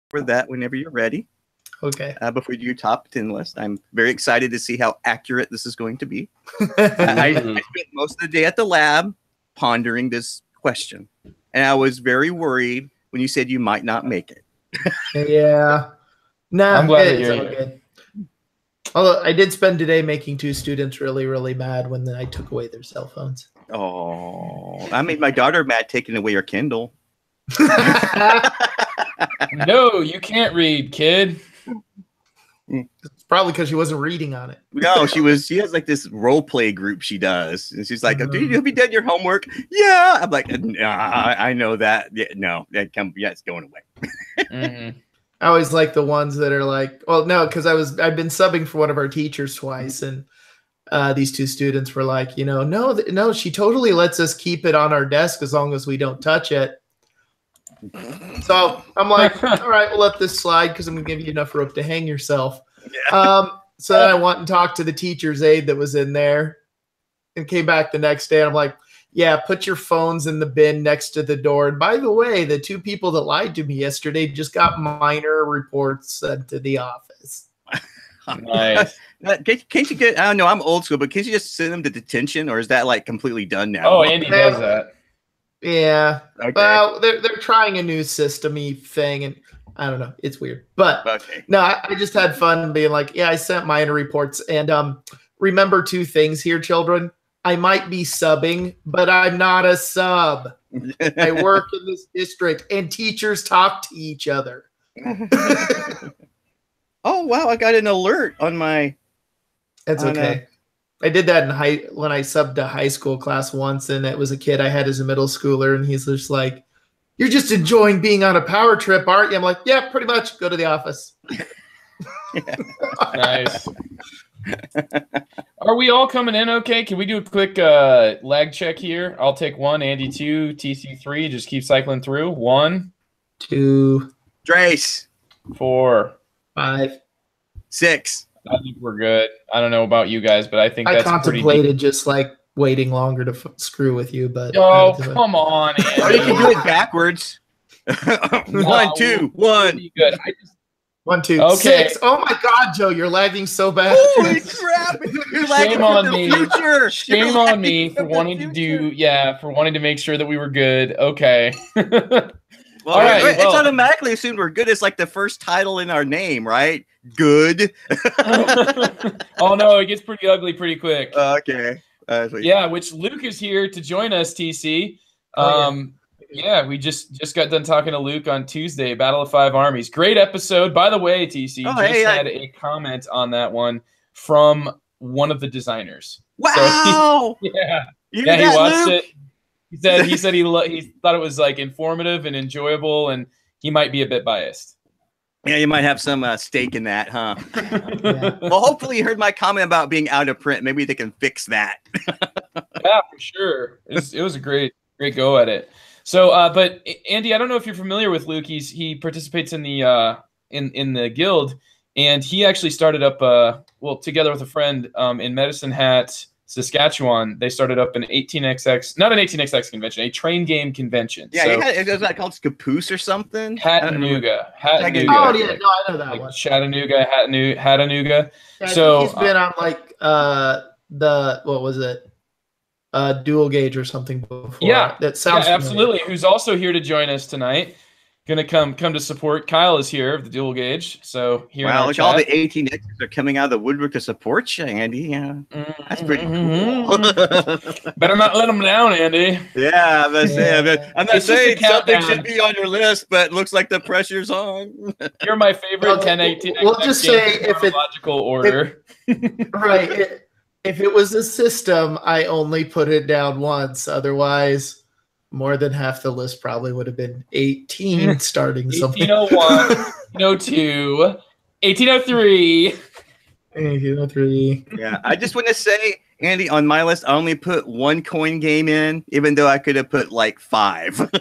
for that whenever you're ready. Okay. Before you do your top 10 list, I'm very excited to see how accurate this is going to be. I spent most of the day at the lab pondering this question, and I was very worried when you said you might not make it. Yeah. Nah, I'm glad that it's you're all here. good. Although I did spend today making 2 students really, really mad when I took away their cell phones. Oh, I made my daughter mad taking away her Kindle. No, you can't read, kid. It's probably because she wasn't reading on it. No, she has like this role play group she does. And she's like, "Do you have you done your homework?" Yeah. I'm like, nah, I know that. Yeah, no, it's going away. Mm-hmm. I always like the ones that are like, well, no, because I've been subbing for one of our teachers twice, and these 2 students were like, no, she totally lets us keep it on our desk as long as we don't touch it. So I'm like, all right, we'll let this slide because I'm gonna give you enough rope to hang yourself. Yeah. So then I went and talked to the teacher's aide that was in there, and came back the next day. And I'm like, yeah, put your phones in the bin next to the door. And by the way, the 2 people that lied to me yesterday just got minor reports sent to the office. Nice. Can't you get? I don't know. I'm old school, but can't you just send them to detention, or is that like completely done now? Oh, Andy does that. Yeah. Okay. Well, they're trying a new system-y thing, and I don't know. It's weird. But Okay. no, I just had fun being like, yeah, I sent minor reports. And remember 2 things here, children. I might be subbing, but I'm not a sub. I work in this district, and teachers talk to each other. Oh, wow. I got an alert on my... It's okay. I did that when I subbed a high school class once, and it was a kid I had as a middle schooler, and he's just like, "You're just enjoying being on a power trip, aren't you?" I'm like, "Yeah, pretty much. Go to the office." Nice. Are we all coming in okay? Can we do a quick lag check here? I'll take 1, Andy 2, TC 3. Just keep cycling through. 1, 2, Drace. 4, 5. 6. I think we're good. I don't know about you guys, but I think that's contemplated just like waiting longer to screw with you, but oh, come on, Andy. Or you can do it backwards. 1, 2, 1. Good. 1, 2, Okay. 6. Oh my God, Joe, you're lagging so bad. Holy crap! You're lagging Shame on from the me. future. Shame You're on me lagging for from the wanting to future. for wanting to make sure that we were good. Okay. Well, All right, it's well- automatically assumed we're good. It's like the first title in our name, right? Good. Oh no, it gets pretty ugly pretty quick. Okay. Yeah, which Luke is here to join us, TC. Yeah, we just got done talking to Luke on Tuesday, Battle of 5 Armies. Great episode. By the way, TC, had a comment on that one from one of the designers. Wow. So he You did he that, watched Luke? it. He said he thought it was like informative and enjoyable, and he might be a bit biased. Yeah, you might have some stake in that, huh? Yeah. Well, hopefully you heard my comment about being out of print. Maybe they can fix that. Yeah, for sure. It was a great go at it. So, but Andy, I don't know if you're familiar with Luke. He participates in the in the guild, and he actually started up together with a friend in Medicine Hat, Saskatchewan. They started up an 18xx, not an 18xx convention, a train game convention. Yeah, so, is that called Scapoose or something? Chattanooga. Oh yeah, no, I know that Like one. Chattanooga, Hattanooga. Yeah, I So, think he's been on like the what was it? Dual gauge or something before. Yeah, that sounds absolutely. Who's also here to join us tonight? Gonna come to support. Kyle is here of the Dual Gauge. So here. Wow, in look, our all chat. the 18Xs are coming out of the woodwork to support you, Andy. Yeah, that's pretty cool. Better not let them down, Andy. Yeah, I'm not It's just a saying something countdown. should be on your list, but looks like the pressure's on. You're my favorite 1018. We'll just say if it chronological order. right. If it was a system, I only put it down once. Otherwise, more than half the list probably would have been 18 starting something. 1801, 1802, 1803. 1803. Yeah, I just want to say, Andy, on my list, I only put 1 coin game in, even though I could have put like 5.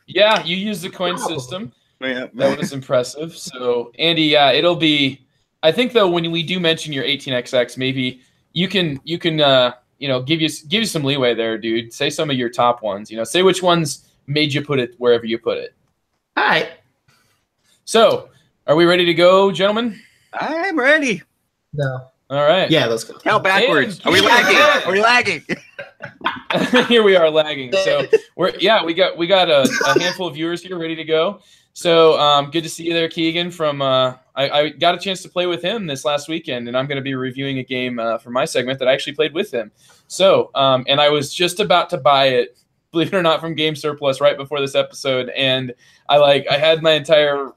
Yeah, you use the coin system. Yeah. That was impressive. So, Andy, yeah, it'll be. I think though, when we do mention your 18xx, maybe you can give you some leeway there, dude. Say some of your top ones. Say which ones made you put it wherever you put it. All right. So, are we ready to go, gentlemen? I'm ready. No. All right. Yeah, let's go. Count backwards. And Are we lagging? Are we lagging? Here we are lagging. So we got a handful of viewers here ready to go. So good to see you there, Keegan. From I got a chance to play with him this last weekend, and I'm going to be reviewing a game for my segment that I actually played with him. So and I was just about to buy it, believe it or not, from Game Surplus right before this episode, and I had my entire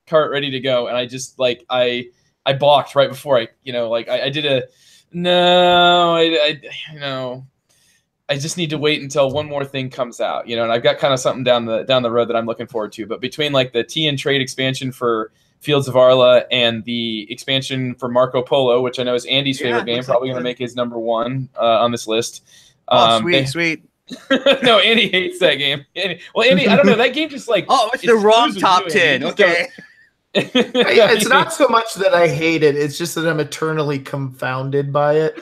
cart ready to go, and I just I balked right before I did a no, I just need to wait until one more thing comes out, and I've got kind of something down the road that I'm looking forward to. But between like the Tea and Trade expansion for Fields of Arla and the expansion for Marco Polo, which I know is Andy's favorite game, probably going to make his number one on this list. Sweet. No, Andy hates that game. Andy, I don't know. That game just it's the wrong top 10. Okay. It's not so much that I hate it; it's just that I'm eternally confounded by it.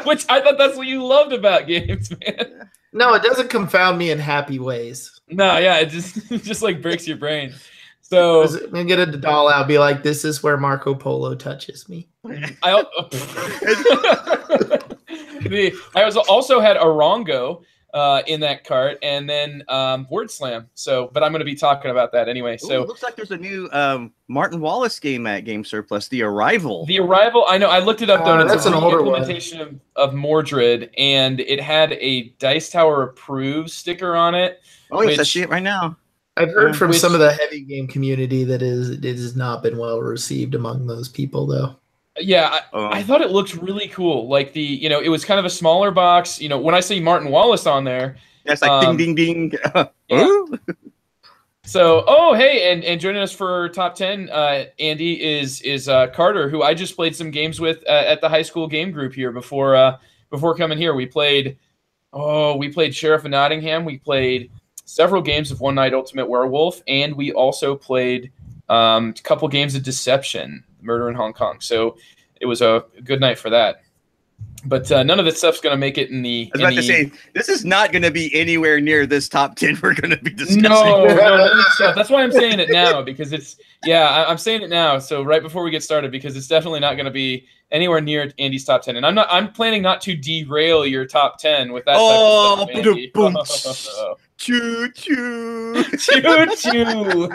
Which I thought that's what you loved about games, man. No, it doesn't confound me in happy ways. No, yeah, it just like breaks your brain. So I'm gonna get a doll out, be like, "This is where Marco Polo touches me." I also had Orongo in that cart, and then Word Slam. So, but I'm going to be talking about that anyway. So it looks like there's a new Martin Wallace game at Game Surplus, The Arrival. The Arrival, I know. I looked it up though. And That's an older implementation of Mordred, and it had a Dice Tower approved sticker on it. Oh, yes, I see it right now. I've heard from some of the heavy game community that it has not been well received among those people, though. Yeah, I thought it looked really cool. Like it was kind of a smaller box. When I see Martin Wallace on there, it's like ding, ding, ding. Yeah. So, hey, and joining us for top 10, Andy is Carter, who I just played some games with at the high school game group here before coming here. We played Sheriff of Nottingham. We played several games of One Night Ultimate Werewolf, and we also played a couple games of Deception, Murder in Hong Kong. So it was a good night for that. But none of this stuff's going to make it in the... I was about to say, this is not going to be anywhere near this top 10 we're going to be discussing. No, that's why I'm saying it now, because it's... Yeah, I'm saying it now, so right before we get started, because it's definitely not going to be anywhere near Andy's top 10. And I'm planning not to derail your top 10 with that type of stuff, Andy. Choo Choo. Choo Choo.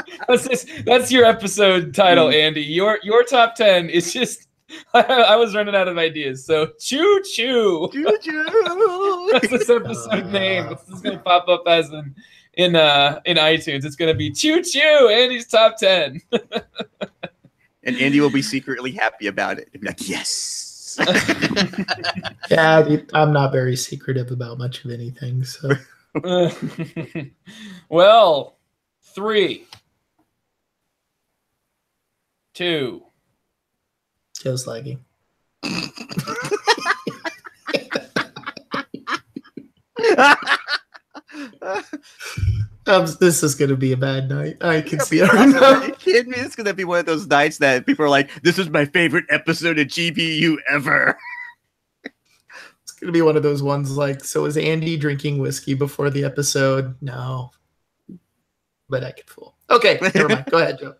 That's your episode title, Andy. Your top 10 is just... I was running out of ideas, so Choo Choo. Choo Choo. That's this episode name. This is gonna pop up as in iTunes. It's gonna be Choo Choo, Andy's top 10. And Andy will be secretly happy about it. He'll be like, yes. Yeah, I'm not very secretive about much of anything. So, well, 3, 2. Joe's lagging. This is going to be a bad night. I can see it right now. Are you kidding me? It's going to be one of those nights that people are like, this is my favorite episode of GBU ever. It's going to be one of those ones like, so is Andy drinking whiskey before the episode? No. But I could fool. Okay, never mind. Go ahead, Joe.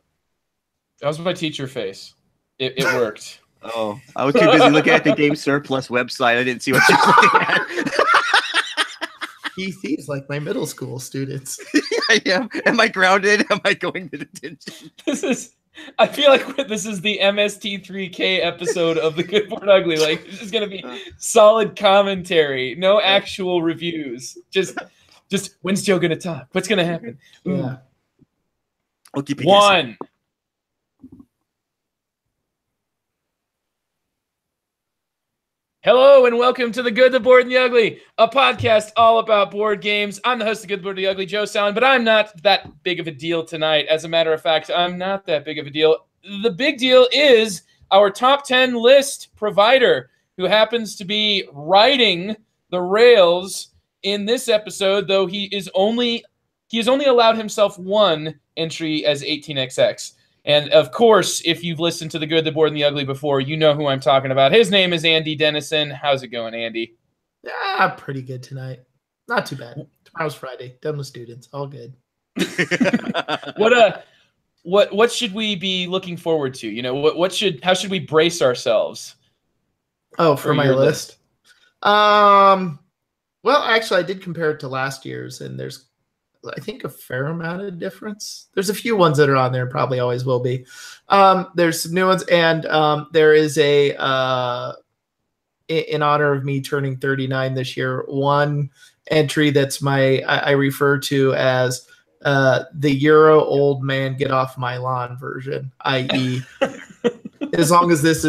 That was my teacher face. It worked. Oh, I was too busy looking at the Game Surplus website. I didn't see what you were looking at. He's like my middle school students. I am. Am I grounded? Am I going to detention? I feel like this is the MST3K episode of The Good, Board, Ugly. Like, this is going to be solid commentary. No actual reviews. Just when's Joe going to talk? What's going to happen? Yeah. I'll keep you 1. guessing. Hello and welcome to The Good, the Board, and the Ugly, a podcast all about board games. I'm the host of The Good, the Board, and the Ugly, Joe Salen, but I'm not that big of a deal tonight. As a matter of fact, I'm not that big of a deal. The big deal is our top 10 list provider, who happens to be riding the rails in this episode, though he has only allowed himself one entry as 18XX. And, of course, if you've listened to The Good, the Board, and the Ugly before, you know who I'm talking about. His name is Andy Dennison. How's it going, Andy? Yeah, pretty good tonight. Not too bad. Tomorrow's Friday. Done with students. All good. what should we be looking forward to? You know, how should we brace ourselves? Oh, for my list. Well, actually, I did compare it to last year's, and there's, I think, a fair amount of difference. There's a few ones that are on there, probably always will be. There's some new ones, and there is in honor of me turning 39 this year, one entry that's I refer to as the Euro old man get off my lawn version, i.e., as long as this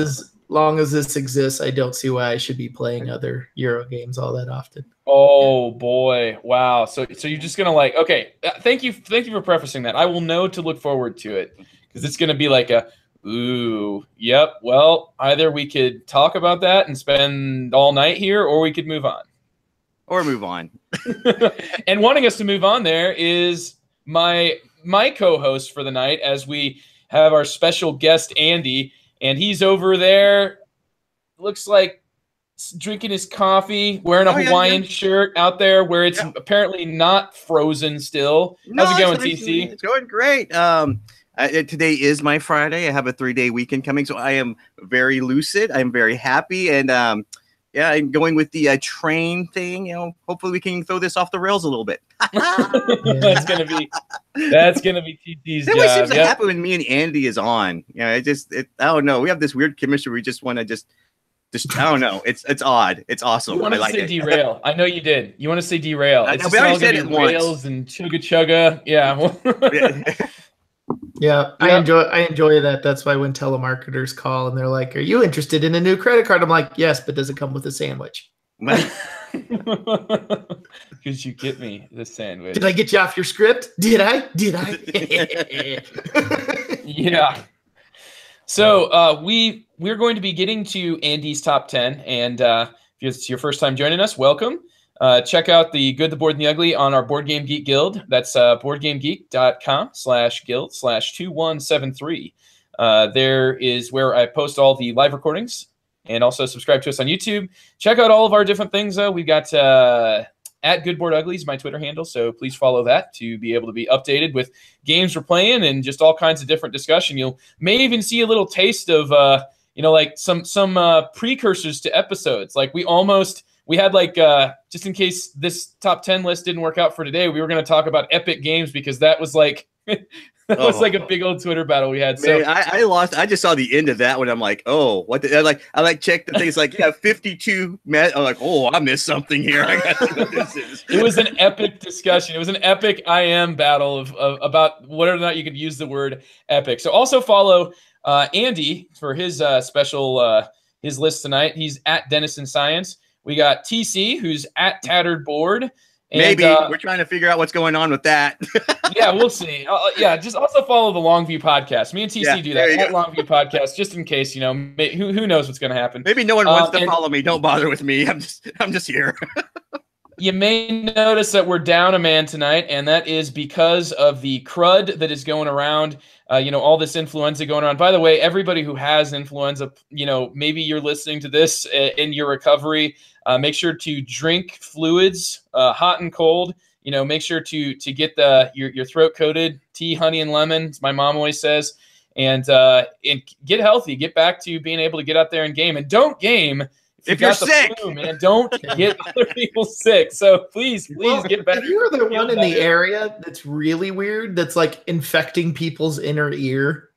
exists, I don't see why I should be playing other Euro games all that often. Oh boy. Wow. So you're just going to okay. Thank you for prefacing that. I will know to look forward to it, because it's going to be like ooh, yep. Well, either we could talk about that and spend all night here, or we could move on. And wanting us to move on there is my co-host for the night, as we have our special guest, Andy, and he's over there, looks like drinking his coffee, wearing a Hawaiian shirt out there where it's apparently not frozen still. How's it going, TC? It's going great. Today is my Friday. I have a 3-day weekend coming, so I am very lucid. I'm very happy, and I'm going with the train thing. You know, hopefully we can throw this off the rails a little bit. That's gonna be TC's job. It always seems to happen when me and Andy is on. You know, I don't know. We have this weird chemistry. We just want to just I don't know. It's odd. It's awesome. You want to say derail? I know you did. You want to say derail? It's just all gonna be rails and chugga. Yeah. Yeah, I enjoy that. That's why when telemarketers call and they're like, "Are you interested in a new credit card?" I'm like, "Yes, but does it come with a sandwich?" Could you get me the sandwich? Did I get you off your script? Did I? Yeah. So we're going to be getting to Andy's top 10, and if it's your first time joining us, welcome. Check out the Good, the Bored, and the Ugly on our Board Game Geek Guild. That's boardgamegeek.com/guild/2173. There is where I post all the live recordings, and also subscribe to us on YouTube. Check out all of our different things, though. We've got at Good Board Ugly is my Twitter handle, so please follow that to be able to be updated with games we're playing and just all kinds of different discussion. You'll may even see a little taste of like some precursors to episodes. Like we had just in case this top 10 list didn't work out for today, we were going to talk about epic games, because that was like was like a big old Twitter battle we had. So man, I lost. I just saw the end of that one. I'm like, oh, what? I checked the things like 52. I'm like, oh, I missed something here. I got to see what this is. It was an epic discussion. It was an epic IM battle of about whether or not you could use the word epic. So also follow Andy for his special his list tonight. He's at Denison Science. We got TC, who's at Tattered Board. And, maybe we're trying to figure out what's going on with that. Yeah, we'll see. Just also follow the Longview Podcast. Me and TC do that at Longview Podcast, just in case. You know, who knows what's going to happen. Maybe no one wants to follow me. Don't bother with me. I'm just here. You may notice that we're down a man tonight, and that is because of the crud that is going around. All this influenza going on. By the way, everybody who has influenza, maybe you're listening to this in your recovery. Make sure to drink fluids, hot and cold. Make sure to get your throat coated. Tea, honey, and lemon, as my mom always says. And get healthy. Get back to being able to get out there and game. And don't game if you're sick, flu, man. Don't get other people sick. So please get back. If you're the one in the area that's really weird, that's like infecting people's inner ear.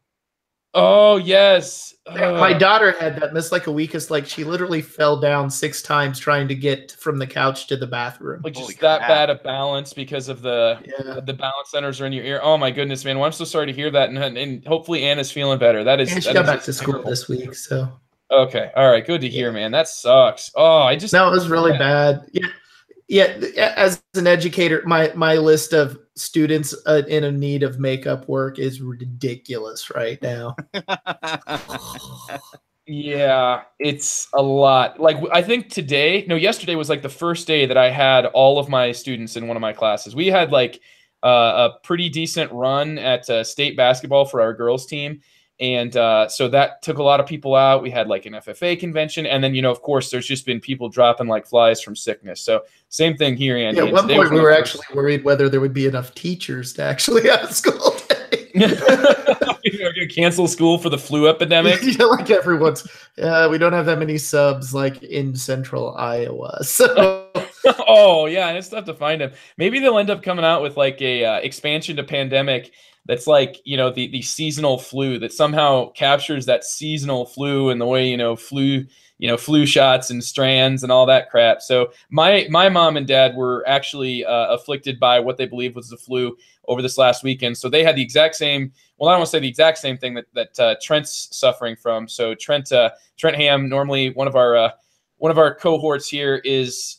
Oh yes. My daughter had that. Missed like a week. It's like she literally fell down 6 times trying to get from the couch to the bathroom. Like just that bad of balance because of the balance centers are in your ear. Oh my goodness, man. Well, I'm so sorry to hear that, and hopefully Anna's feeling better. She got back to school this week, so. Okay. All right. Good to hear, man. That sucks. Oh, it was really bad. Yeah. As an educator, my list of students in need of makeup work is ridiculous right now. Yeah, it's a lot. Like I think yesterday was like the first day that I had all of my students in one of my classes. We had like a pretty decent run at state basketball for our girls team. And so that took a lot of people out. We had like an FFA convention. And then, of course, there's just been people dropping like flies from sickness. So same thing here, Andy. Yeah, at one point we were actually worried whether there would be enough teachers to actually have a school day. You're going to cancel school for the flu epidemic? Yeah, like everyone's. We don't have that many subs like in central Iowa. So. Oh yeah, and it's tough to find them. Maybe they'll end up coming out with like a expansion to Pandemic that's like, you know, the seasonal flu that somehow captures that seasonal flu and the way, flu shots and strands and all that crap. So my mom and dad were actually afflicted by what they believe was the flu over this last weekend. So they had the exact same. Well, I don't want to say the exact same thing that Trent's suffering from. So Trent Ham, normally one of our cohorts here, is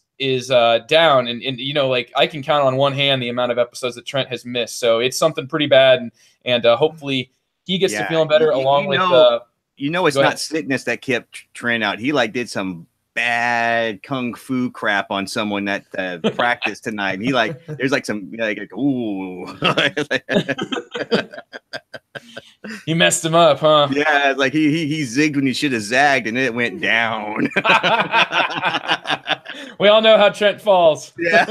down, and like I can count on one hand the amount of episodes that Trent has missed. So it's something pretty bad, and hopefully he gets to feeling better it's not sickness that kept Trent out. He like did some bad kung fu crap on someone that practiced tonight. And he there's like some ooh. He messed him up, huh? Yeah, like he zigged when he should have zagged, and it went down. We all know how Trent falls. Yeah.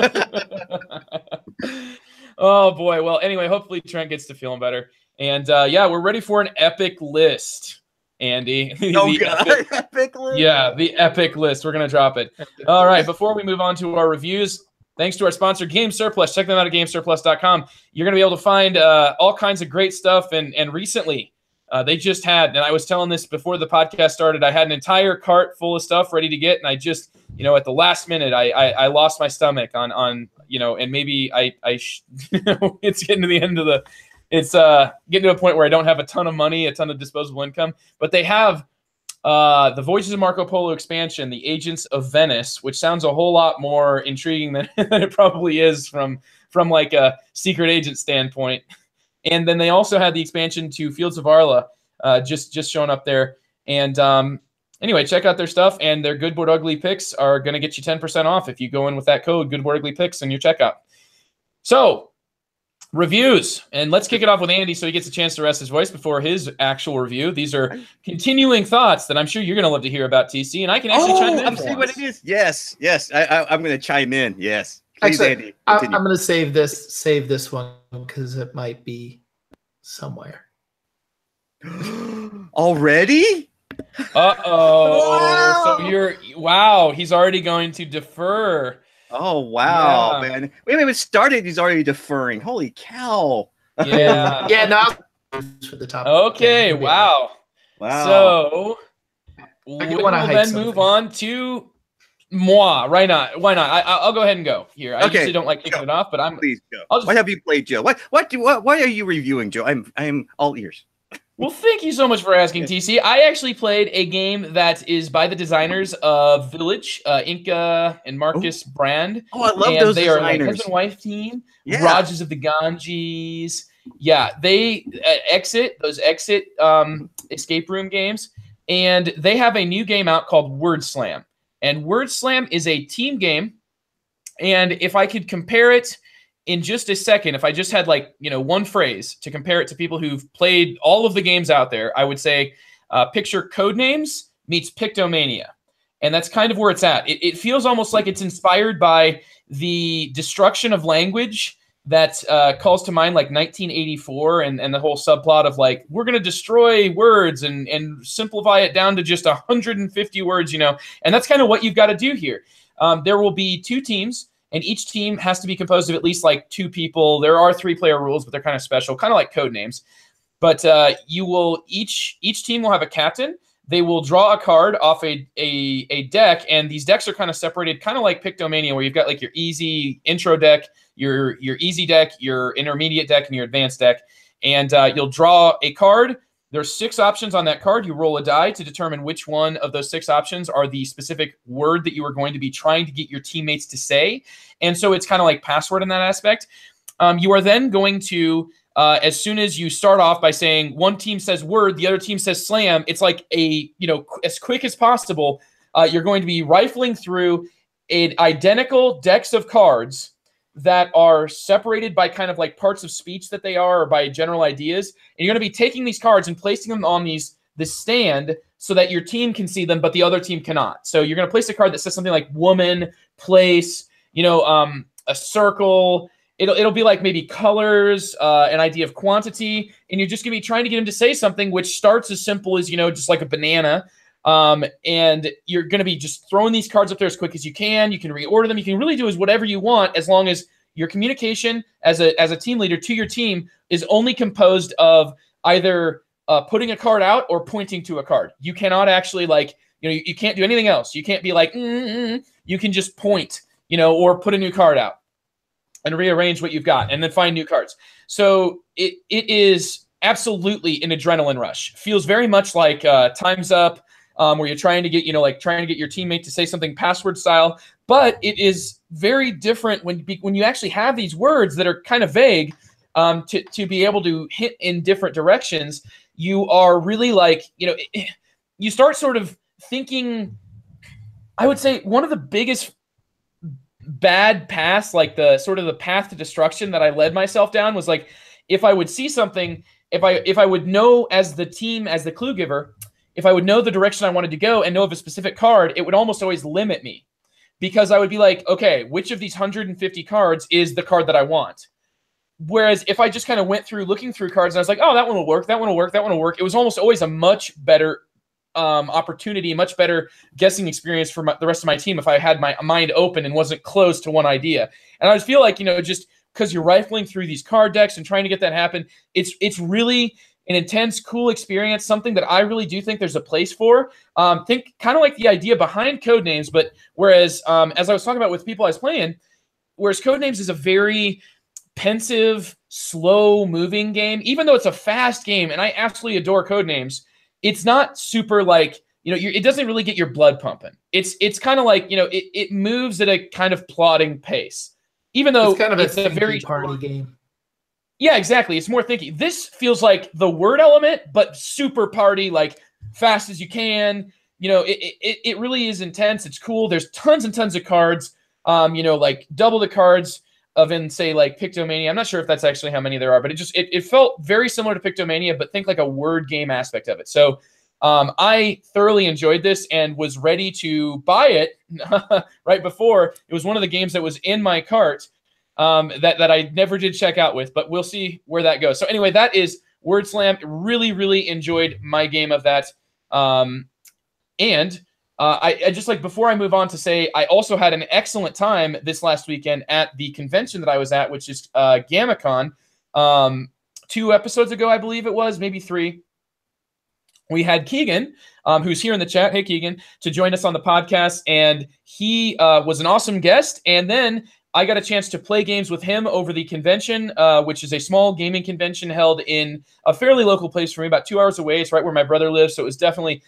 Oh boy. Well, anyway, hopefully Trent gets to feeling better. And we're ready for an epic list, Andy. Epic list. Yeah, the epic list. We're gonna drop it. All right. Before we move on to our reviews, thanks to our sponsor, Game Surplus. Check them out at GameSurplus.com. You're going to be able to find all kinds of great stuff. And recently, they just had, and I was telling this before the podcast started, I had an entire cart full of stuff ready to get. And I just, at the last minute, I lost my stomach on and maybe it's getting to the end of it's getting to a point where I don't have a ton of money, a ton of disposable income. But they have the Voyages of Marco Polo expansion, the Agents of Venice, which sounds a whole lot more intriguing than it probably is from like a secret agent standpoint. And then they also had the expansion to Fields of Arla, just showing up there. And anyway, check out their stuff, and their Good Board Ugly picks are going to get you 10% off if you go in with that code Good Board Ugly picks in your checkout. So reviews, and let's kick it off with Andy so he gets a chance to rest his voice before his actual review. These are continuing thoughts that I'm sure you're going to love to hear about, TC, and I can actually chime in. I'm seeing what it is. Yes. I'm going to chime in. Yes. Please, actually, Andy, I'm going to save this one because it might be somewhere. Already? Uh-oh. Wow. So he's already going to defer. Oh, wow, man. We haven't even started. He's already deferring. Holy cow. Yeah. Yeah, now for the top. Okay, wow. So we'll then move on to moi. Why not? I'll go ahead and go here. I usually don't like kicking it off, but Please go. What have you played, Joe? What are you reviewing, Joe? I'm all ears. Well, thank you so much for asking, TC. I actually played a game that is by the designers of Village, Inca and Marcus Brand. Oh, I love those designers. They are like husband-wife team. Yeah. Rogers of the Ganges. Yeah, they Exit escape room games, and they have a new game out called Word Slam. And Word Slam is a team game, and if I could compare it in just a second, if I just had one phrase to compare it to people who've played all of the games out there, I would say picture Codenames meets Pictomania. And that's kind of where it's at. It feels almost like it's inspired by the destruction of language that calls to mind like 1984 and the whole subplot of like, we're going to destroy words and simplify it down to just 150 words, and that's kind of what you've got to do here. There will be two teams, and each team has to be composed of at least like two people. There are 3-player rules, but they're kind of special, kind of like Codenames. But each team will have a captain. They will draw a card off a deck, and these decks are kind of separated, kind of like Pictomania, where you've got like your easy intro deck, your easy deck, your intermediate deck, and your advanced deck. And you'll draw a card. There's 6 options on that card. You roll a die to determine which one of those 6 options are the specific word that you are going to be trying to get your teammates to say. And so it's kind of like password in that aspect. You are then going to, as soon as you start off by saying one team says word, the other team says slam, it's like as quick as possible, you're going to be rifling through an identical decks of cards that are separated by kind of like parts of speech that they are, or by general ideas. And you're going to be taking these cards and placing them on this stand so that your team can see them, but the other team cannot. So you're going to place a card that says something like woman, place, a circle, it'll be like maybe colors, an idea of quantity, and you're just gonna be trying to get him to say something which starts as simple as, just like a banana. And you're gonna be just throwing these cards up there as quick as you can. You can reorder them. You can really do whatever you want, as long as your communication as a team leader to your team is only composed of either putting a card out or pointing to a card. You cannot actually you can't do anything else. You can't be like, you can just point, or put a new card out and rearrange what you've got and then find new cards. So it is absolutely an adrenaline rush. Feels very much like Time's Up, where you're trying to get, trying to get your teammate to say something password style. But it is very different when you actually have these words that are kind of vague, to be able to hit in different directions. You are really you start sort of thinking, I would say one of the biggest bad paths, like the sort of the path to destruction that I led myself down, was like, if I would see something, if I would know as the team, as the clue giver, if I would know the direction I wanted to go and know of a specific card, it would almost always limit me, because I would be like, okay, which of these 150 cards is the card that I want? Whereas if I just kind of went through looking through cards and I was like, oh, that one will work, that one will work, that one will work, it was almost always a much better opportunity, much better guessing experience for the rest of my team if I had my mind open and wasn't closed to one idea. And I just feel like, just because you're rifling through these card decks and trying to get that happen, it's really an intense, cool experience, something that I really do think there's a place for. Think kind of like the idea behind Codenames, but whereas, as I was talking about with people I was playing, whereas Codenames is a very pensive, slow-moving game, even though it's a fast game, and I absolutely adore Codenames, it's not super it doesn't really get your blood pumping. It's kind of like, it moves at a kind of plodding pace, even though it's a very party game. Yeah, exactly. It's more thinky. This feels like the word element, but super party, like fast as you can. It really is intense. It's cool. There's tons and tons of cards. Like double the cards of in, say, like Pictomania. I'm not sure if that's actually how many there are, but it felt very similar to Pictomania, but think like a word game aspect of it. So I thoroughly enjoyed this and was ready to buy it right before. It was one of the games that was in my cart that I never did check out with, but we'll see where that goes. So anyway, that is Word Slam. Really, really enjoyed my game of that. And I just before I move on to say, I also had an excellent time this last weekend at the convention that I was at, which is GammaCon. 2 episodes ago, I believe it was, maybe 3. We had Keegan, who's here in the chat. Hey, Keegan, to join us on the podcast. And he was an awesome guest. And then I got a chance to play games with him over the convention, which is a small gaming convention held in a fairly local place for me, about 2 hours away. It's right where my brother lives. So it was definitely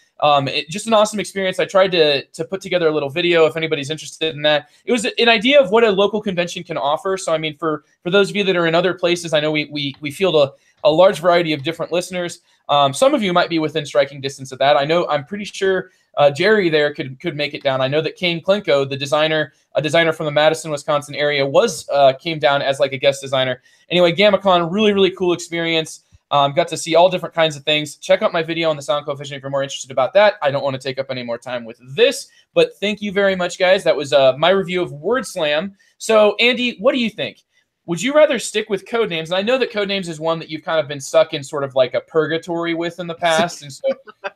just an awesome experience. I tried to put together a little video if anybody's interested in that. It was an idea of what a local convention can offer. So, I mean, for those of you that are in other places, I know we field a large variety of different listeners. Some of you might be within striking distance of that. I'm pretty sure Jerry there could make it down. I know that Kane Klinko, a designer from the Madison, Wisconsin area, came down as like a guest designer. Anyway, GammaCon, really, really cool experience. Got to see all different kinds of things. Check out my video on the sound coefficient if you're more interested about that. I don't want to take up any more time with this, but thank you very much, guys. That was my review of Word Slam. So, Andy, what do you think? Would you rather stick with Codenames? And I know that Codenames is one that you've kind of been stuck in sort of like a purgatory with in the past. And so,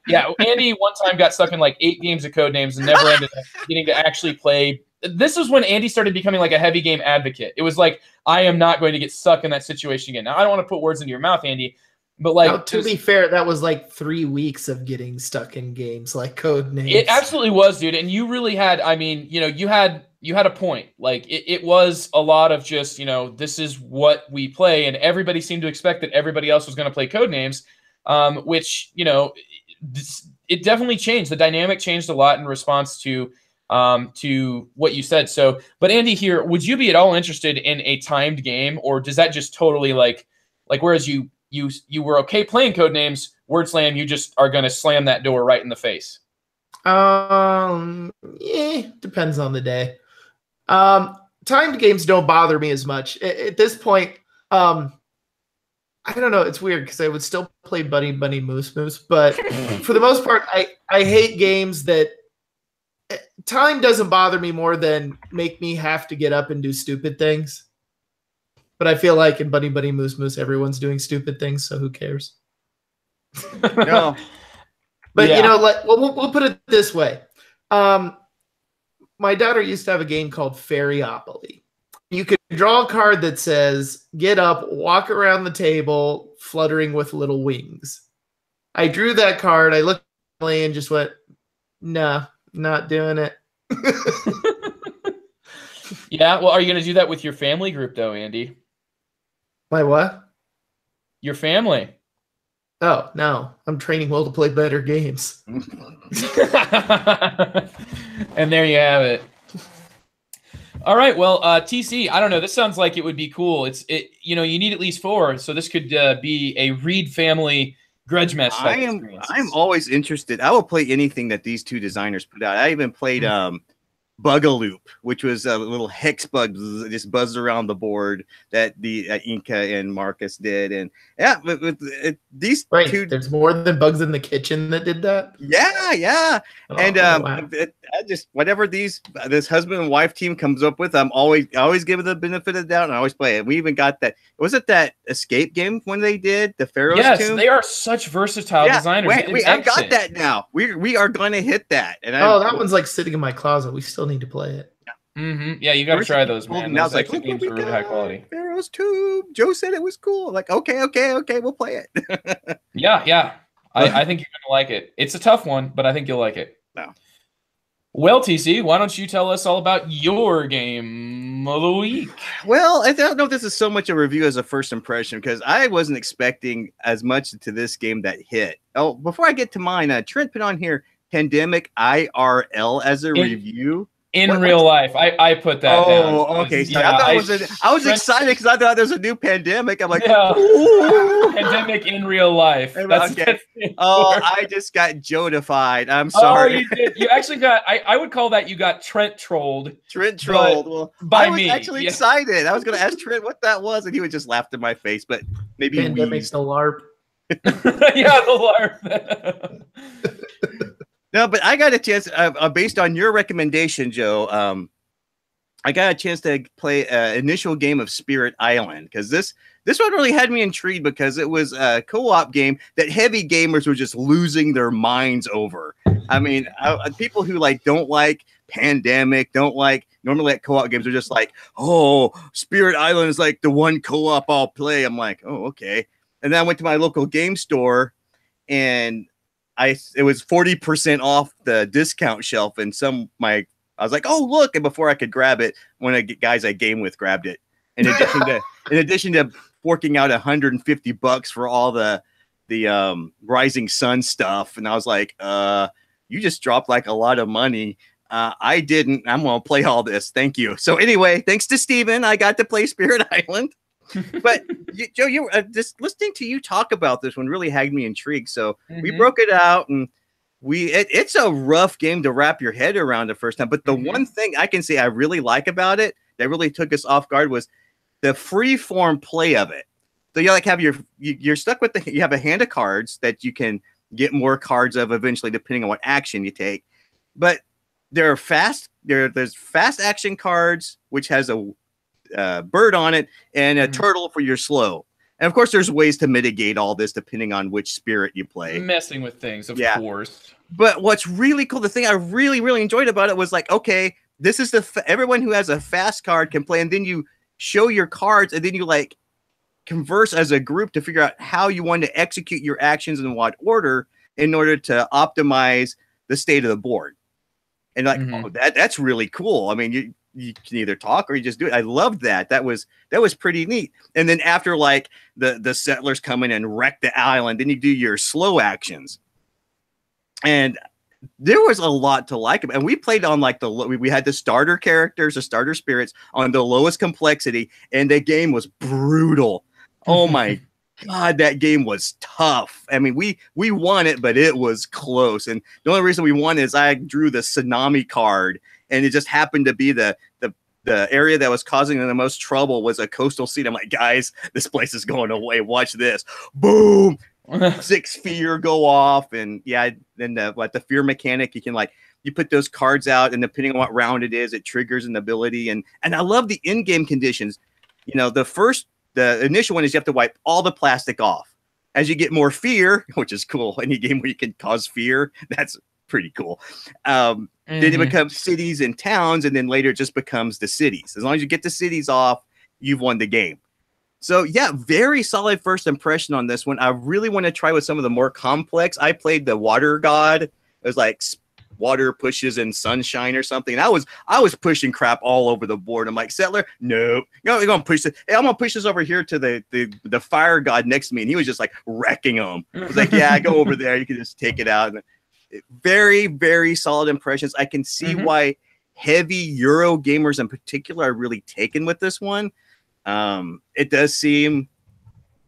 yeah, Andy one time got stuck in like 8 games of Codenames and never ended up getting to actually play. This was when Andy started becoming like a heavy game advocate. It was like, I am not going to get stuck in that situation again. Now, I don't want to put words into your mouth, Andy, but like, now, to be fair, that was like 3 weeks of getting stuck in games like Codenames. It absolutely was, dude. And you really had, I mean, you had a point. Like it was a lot of just, this is what we play. And everybody seemed to expect that everybody else was going to play Codenames, which, it definitely changed. The dynamic changed a lot in response to what you said. So, but Andy here, would you be at all interested in a timed game, or does that just totally like whereas you were okay playing Codenames, Word Slam, you just are going to slam that door right in the face? Yeah, depends on the day. Timed games don't bother me as much at this point. I don't know. It's weird because I would still play Bunny Bunny Moose Moose, but for the most part, I hate games that time doesn't bother me more than make me have to get up and do stupid things. But I feel like in Bunny Bunny Moose Moose, everyone's doing stupid things, so who cares? No. But Yeah. like we'll put it this way. My daughter used to have a game called Fairyopoly. You could draw a card that says, "Get up, walk around the table, fluttering with little wings." I drew that card. I looked at Emily and just went, "Nah, not doing it." Yeah. Well, are you going to do that with your family group, though, Andy? My what? Your family. Oh, no. I'm training Will to play better games. And there you have it. All right. Well, TC, I don't know. This sounds like it would be cool. You need at least 4, so this could be a Reed family grudge match type experience. I'm always interested. I will play anything that these 2 designers put out. I even played Bugaloop, which was a little hex bug that just buzzed around the board that the Inca and Marcus did. And yeah, these Wait, 2. There's more than Bugs in the Kitchen that did that? Yeah. And wow. I just whatever this husband and wife team comes up with, I always give it the benefit of the doubt, and I always play it. We even got that. Was it that escape game when they did the Pharaoh's Tomb? They are such versatile designers. I've got that now. We are going to hit that. And that one's like sitting in my closet. We still need to play it. Yeah, you got to try those, man. Now Those exit games are really high quality. Pharaoh's Tomb. Joe said it was cool. Like, okay, we'll play it. Yeah. I think you're going to like it. It's a tough one, but I think you'll like it. No. Well, TC, why don't you tell us all about your game of the week? Well, I don't know if this is so much a review as a first impression, because I wasn't expecting as much to this game that hit. Oh, before I get to mine, Trent put on here Pandemic IRL as a review. In real life, I put that down. Oh, okay. So I was excited because I thought there's a new pandemic. I'm like, Pandemic in real life. That's okay. I just got Jodified. I'm sorry. Oh, you did. You actually got. I would call that you got Trent trolled. Well, by I was me. actually excited. I was going to ask Trent what that was, and he would just laugh in my face. But maybe Pandemic's the LARP. Yeah, the LARP. No, but I got a chance, based on your recommendation, Joe, I got a chance to play an initial game of Spirit Island, because this one really had me intrigued because it was a co-op game that heavy gamers were just losing their minds over. I mean, people who don't like Pandemic, normally like co-op games are just like, oh, Spirit Island is like the one co-op I'll play. I'm like, oh, okay. And then I went to my local game store and it was 40% off the discount shelf, and I was like, oh, look. And before I could grab it, one of the guys I game with grabbed it. In addition to forking out $150 for all the Rising Sun stuff. And I was like, you just dropped like a lot of money. I didn't. I'm going to play all this. Thank you. So anyway, thanks to Steven, I got to play Spirit Island. But Joe, you just listening to you talk about this one really had me intrigued. So we broke it out, and it's a rough game to wrap your head around the first time. But the one thing I can say I really like about it that really took us off guard was the free form play of it. So you you're stuck with you have a hand of cards that you can get more cards of eventually, depending on what action you take. But there's fast action cards, which has a bird on it and a turtle for your slow. And of course, there's ways to mitigate all this depending on which spirit you play. Messing with things, of course. But what's really cool, the thing I really, really enjoyed about it was like, okay, this is everyone who has a fast card can play, and then you show your cards, and then you converse as a group to figure out how you want to execute your actions in what order in order to optimize the state of the board. And oh, that's really cool. I mean, you can either talk or you just do it. I loved that. That was pretty neat. And then after the settlers come in and wreck the island, then you do your slow actions. And there was a lot to like. And we played on we had the starter characters, the starter spirits on the lowest complexity, and the game was brutal. Oh my God, that game was tough. I mean, we won it, but it was close. And the only reason we won is I drew the tsunami card, and it just happened to be the area that was causing the most trouble was a coastal scene. I'm like, guys, this place is going away. Watch this. Boom. 6 fear go off. And yeah, then the fear mechanic, you can you put those cards out, and depending on what round it is, it triggers an ability. And I love the in-game conditions. the initial one is you have to wipe all the plastic off. As you get more fear, which is cool, any game where you can cause fear, that's pretty cool. Then it becomes cities and towns, and then later it just becomes the cities. As long as you get the cities off, you've won the game. So yeah, very solid first impression on this one. I really want to try with some of the more complex. I played the water god. It was like water pushes in sunshine or something. I was pushing crap all over the board. I'm like, Settler, nope. You're gonna push this. Hey, I'm gonna push this over here to the fire god next to me, and he was just like wrecking them. I was like, yeah, go over there. You can just take it out. And very, very solid impressions. I can see why heavy Euro gamers in particular are really taken with this one. It does seem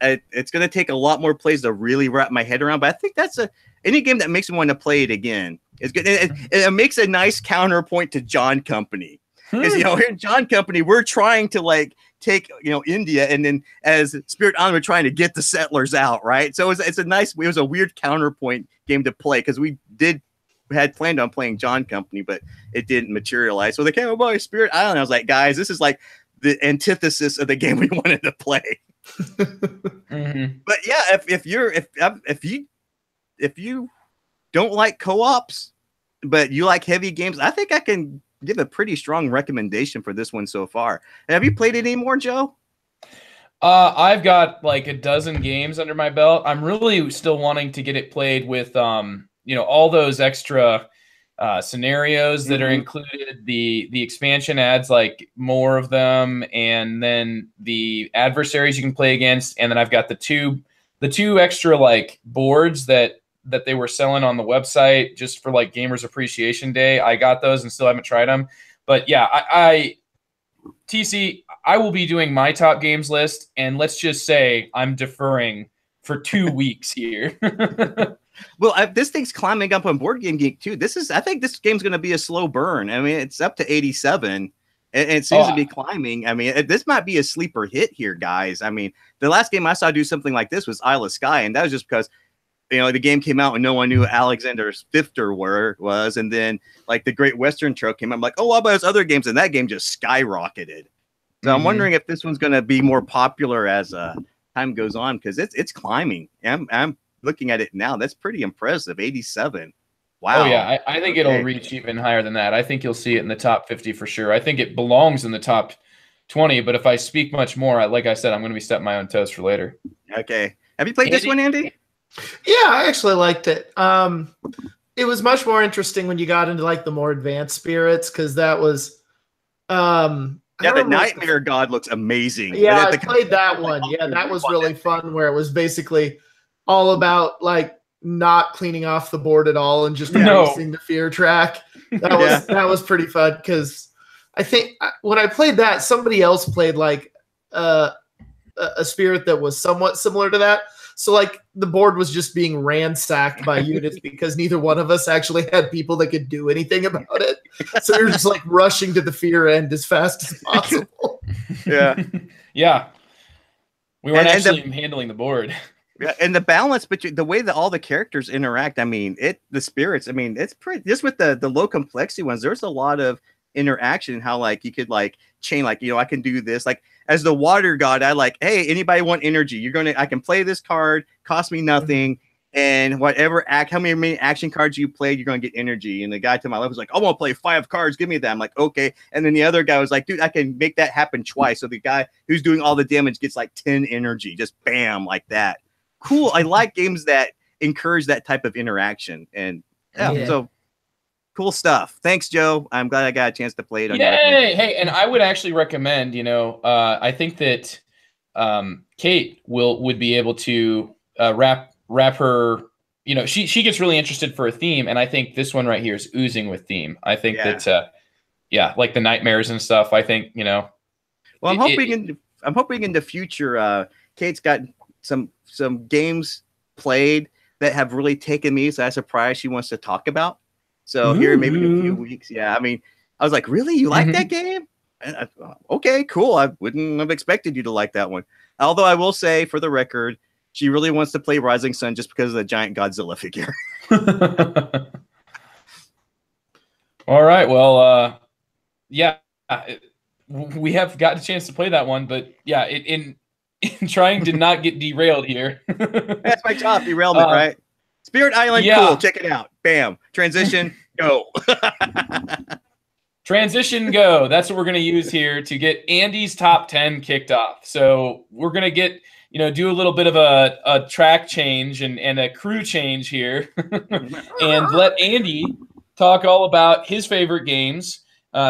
it's going to take a lot more plays to really wrap my head around, but I think that's any game that makes me want to play it again is good. It makes a nice counterpoint to John Company, because here in John Company we're trying to like take India, and then as Spirit Island we're trying to get the settlers out, right? So it was a weird counterpoint game to play, because we had planned on playing John Company, but it didn't materialize. So they came by Spirit Island. I was like, guys, this is like the antithesis of the game we wanted to play. But yeah, if you don't like co-ops, but you like heavy games, I think I can give a pretty strong recommendation for this one so far. Have you played it anymore, Joe? I've got like a dozen games under my belt. I'm really still wanting to get it played with all those extra scenarios that are included. The expansion adds like more of them, and then the adversaries you can play against, and then I've got the two extra like boards that they were selling on the website just for like Gamers Appreciation Day. I got those and still haven't tried them. But yeah, TC, I will be doing my top games list, and let's just say I'm deferring for 2 weeks here. Well, this thing's climbing up on Board Game Geek too. I think this game's going to be a slow burn. I mean, it's up to 87, and it seems to be climbing. I mean, this might be a sleeper hit here, guys. I mean, the last game I saw do something like this was Isle of Skye, and that was just because the game came out and no one knew what Alexander Fifter was, and then like the Great Western Trail came out. I'm like, oh, what about those other games? And that game just skyrocketed. So I'm wondering if this one's going to be more popular as time goes on, because it's climbing. I'm looking at it now. That's pretty impressive. 87. Wow. Oh yeah, I think it'll reach even higher than that. I think you'll see it in the top 50 for sure. I think it belongs in the top 20, but if I speak much more, like I said, I'm going to be stepping my own toes for later. Okay. Have you played this one, Andy? Yeah, I actually liked it. It was much more interesting when you got into like the more advanced spirits, because that was the Nightmare God looks amazing. Yeah, I played that one. Yeah, that was really fun, where it was basically all about like not cleaning off the board at all and just racing the fear track. That was pretty fun, because I think when I played that, somebody else played like a spirit that was somewhat similar to that. So like the board was just being ransacked by units because neither one of us actually had people that could do anything about it. So we were just like rushing to the fear end as fast as possible. Yeah. We weren't handling the board. Yeah, and the balance between the way that all the characters interact, I mean, the spirits, I mean, it's pretty, just with the low complexity ones, there's a lot of interaction in how like you could like chain, like, I can do this, like as the water god, I like, hey, anybody want energy? I can play this card, cost me nothing, and whatever how many action cards you played, you're gonna get energy. And the guy to my left was like, I want to play 5 cards, give me that. I'm like, okay. And then the other guy was like, dude, I can make that happen twice. So the guy who's doing all the damage gets like 10 energy, just bam, like that. Cool. I like games that encourage that type of interaction, and so cool stuff. Thanks, Joe. I'm glad I got a chance to play it. Hey, and I would actually recommend, I think that Kate would be able to wrap her, she gets really interested for a theme, and I think this one right here is oozing with theme. I think that like the nightmares and stuff, I think, Well, I'm hoping in the future Kate's got some games played that have really taken me, so I'm surprised she wants to talk about. So here, maybe in a few weeks. Yeah, I mean, I was like, really? You like that game? And okay, cool. I wouldn't have expected you to like that one. Although I will say, for the record, she really wants to play Rising Sun just because of the giant Godzilla figure. All right. Well, we have got a chance to play that one, but yeah, in trying to not get derailed here. That's my job, derailment, right? Spirit Island, yeah. cool. Check it out. Bam. Transition, go. Transition, go. That's what we're going to use here to get Andy's top 10 kicked off. So we're going to get, do a little bit of a track change and a crew change here and let Andy talk all about his favorite games,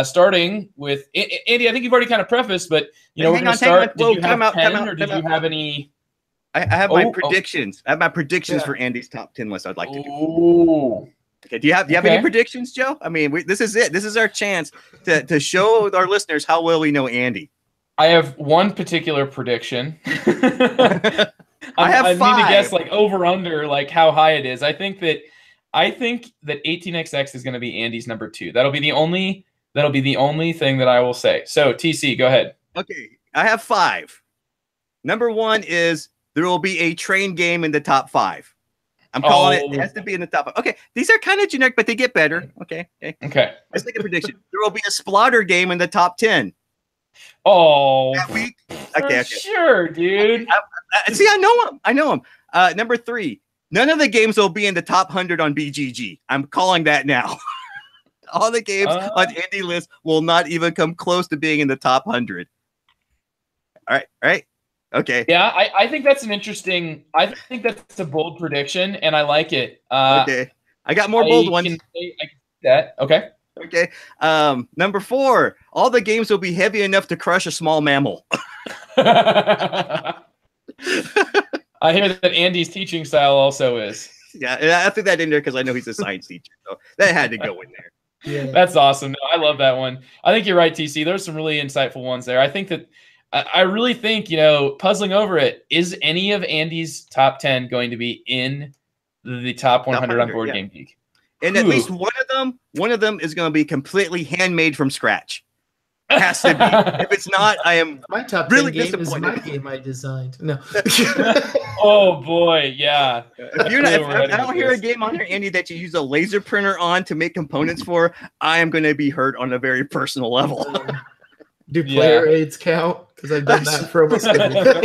starting with Andy. I think you've already kind of prefaced, but we're going to start. Did you have 10 or did you have any? I have my predictions. I have my predictions for Andy's top 10 list I'd like to do. Ooh. Okay. Do you have any predictions, Joe? I mean, this is it. This is our chance to show our listeners how well we know Andy. I have one particular prediction. I need five. to guess like over under, like how high it is. I think that 18XX is going to be Andy's number 2. That'll be the only thing that I will say. So TC, go ahead. Okay, I have 5. Number 1 is there will be a train game in the top 5. I'm calling it. It has to be in the top 5. Okay, these are kind of generic, but they get better. Okay. Let's make a prediction. There will be a Splotter game in the top 10. Oh, that week. Okay. Sure, dude. See, I know him. Number 3. None of the games will be in the top 100 on BGG. I'm calling that now. All the games on Andy's list will not even come close to being in the top 100. All right. Okay. Yeah, I think that's an interesting. I think that's a bold prediction, and I like it. Okay. I got more bold ones. I can see that. Okay. Okay. Number 4. All the games will be heavy enough to crush a small mammal. I hear that Andy's teaching style also is. Yeah, I threw that in there because I know he's a science teacher, so that had to go in there. Yeah. That's awesome. I love that one. I think you're right, TC. There's some really insightful ones there. I think that. I really think, puzzling over it, is any of Andy's top 10 going to be in the top 100 on Board Game Geek? And at least one of them is going to be completely handmade from scratch. Has to be. If it's not, I am my top really 10 game disappointed. is my game I designed. No. Oh boy, yeah. If I don't hear a game on here, Andy, that you use a laser printer on to make components for, I am going to be hurt on a very personal level. Do player aids count? Because I've done that for almost every game.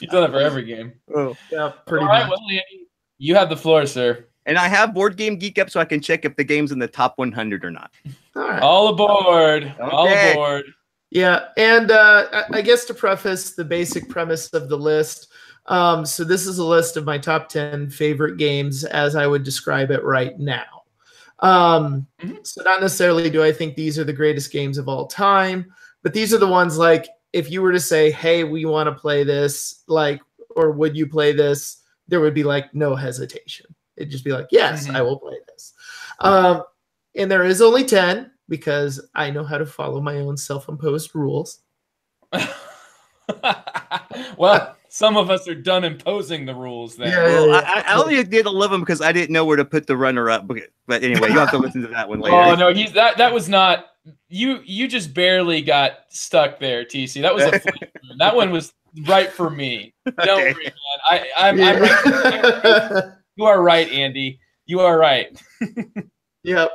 You've done it for every game. Oh, yeah, pretty much. Well, Andy, you have the floor, sir. And I have Board Game Geek up so I can check if the game's in the top 100 or not. All right. All aboard. Okay. All aboard. Yeah, and I guess to preface the basic premise of the list, so this is a list of my top 10 favorite games as I would describe it right now. So not necessarily do I think these are the greatest games of all time, but these are the ones like if you were to say, hey, we want to play this, like, or would you play this? There would be like no hesitation. It'd just be like, yes, I will play this. And there is only 10 because I know how to follow my own self-imposed rules. Well, some of us are done imposing the rules then. Yeah. I only did 11 because I didn't know where to put the runner-up. But anyway, you have to listen to that one later. Oh no, that was not you. Just barely got stuck there, TC. That was a flip. That one was right for me. Don't worry, man. I'm right. You are right, Andy. You are right. Yep.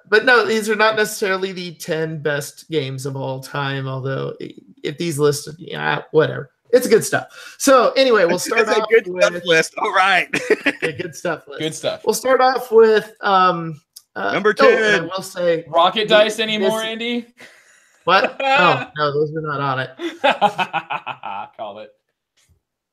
But no, these are not necessarily the 10 best games of all time. Although, if these listed, whatever. It's good stuff. So anyway, we'll start off with a good stuff list. All right. Good stuff list. Good stuff. We'll start off with number 10. I will say rocket dice anymore, Andy? What? Oh no, those are not on it. Call it.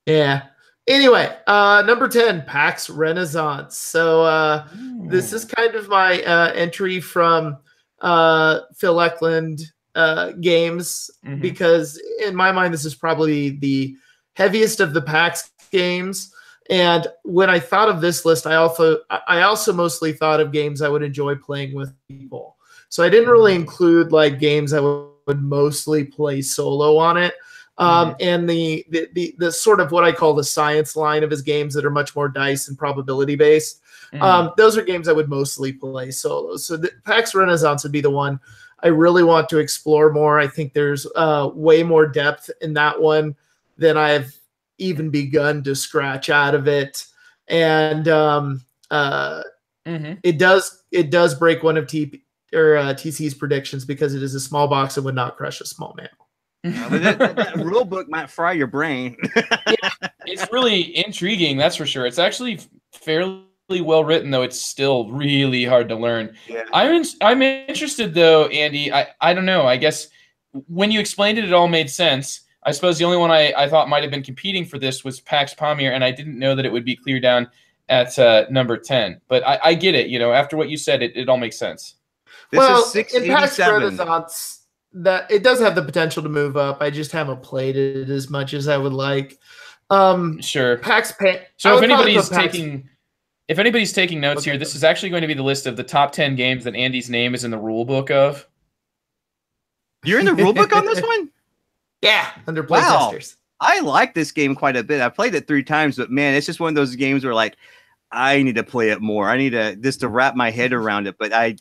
Yeah. Anyway, number 10, PAX Renaissance. So this is kind of my entry from Phil Eklund games, because in my mind this is probably the heaviest of the PAX games. And when I thought of this list, I also mostly thought of games I would enjoy playing with people. So I didn't really include like games I would mostly play solo on it. And the sort of what I call the science line of his games that are much more dice and probability based. Those are games I would mostly play solo. So the PAX Renaissance would be the one I really want to explore more. I think there's way more depth in that one than I've even begun to scratch out of it. And it does break one of TC's predictions because it is a small box and would not crush a small mammal. That rule book might fry your brain. It's really intriguing, that's for sure. It's actually fairly well written, though it's still really hard to learn. Yeah. I'm interested, though, Andy. I don't know. I guess when you explained it, it all made sense. I suppose the only one I thought might have been competing for this was Pax Pamir, and I didn't know that it would be clear down at number 10. But I get it. After what you said, it all makes sense. This is in Pax 687. Renaissance, that it does have the potential to move up. I just haven't played it as much as I would like. Sure. So if anybody's taking notes here, this is actually going to be the list of the top 10 games that Andy's name is in the rule book of. You're in the rule book on this one? Yeah, under playtesters. I like this game quite a bit. I played it 3 times, but man, it's just one of those games where like I need to play it more. I need to just to wrap my head around it. But I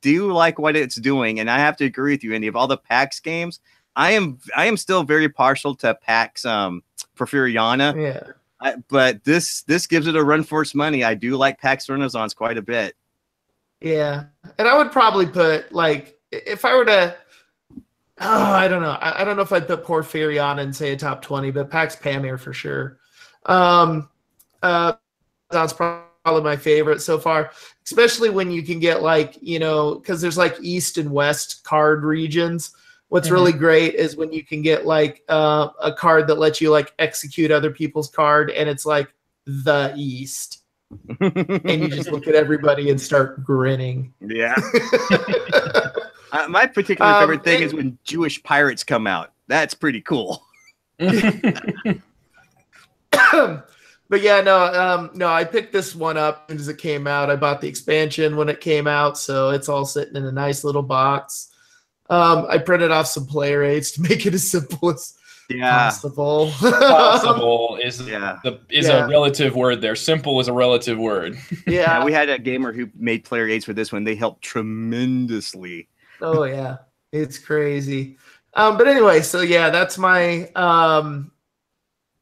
do like what it's doing, and I have to agree with you, Andy. Of all the PAX games, I am still very partial to PAX Porfiriana. Yeah. But this gives it a run for its money. I do like PAX Renaissance quite a bit. Yeah, and I would probably put like if I were to. Oh, I don't know. I don't know if I'd put Porfiriana and say a top 20, but Pax Pamir for sure. That's probably my favorite so far, especially when you can get like, because there's like East and West card regions. What's really great is when you can get like a card that lets you like execute other people's card, and it's like the East. And you just look at everybody and start grinning. Yeah. My particular favorite thing is when Jewish pirates come out. That's pretty cool. But yeah, no, I picked this one up as it came out. I bought the expansion when it came out, so it's all sitting in a nice little box. I printed off some player aids to make it as simple as possible. Possible is a relative word there. Simple is a relative word. Yeah, we had a gamer who made player aids for this one. They helped tremendously. Oh yeah, it's crazy. But anyway, so yeah, that's my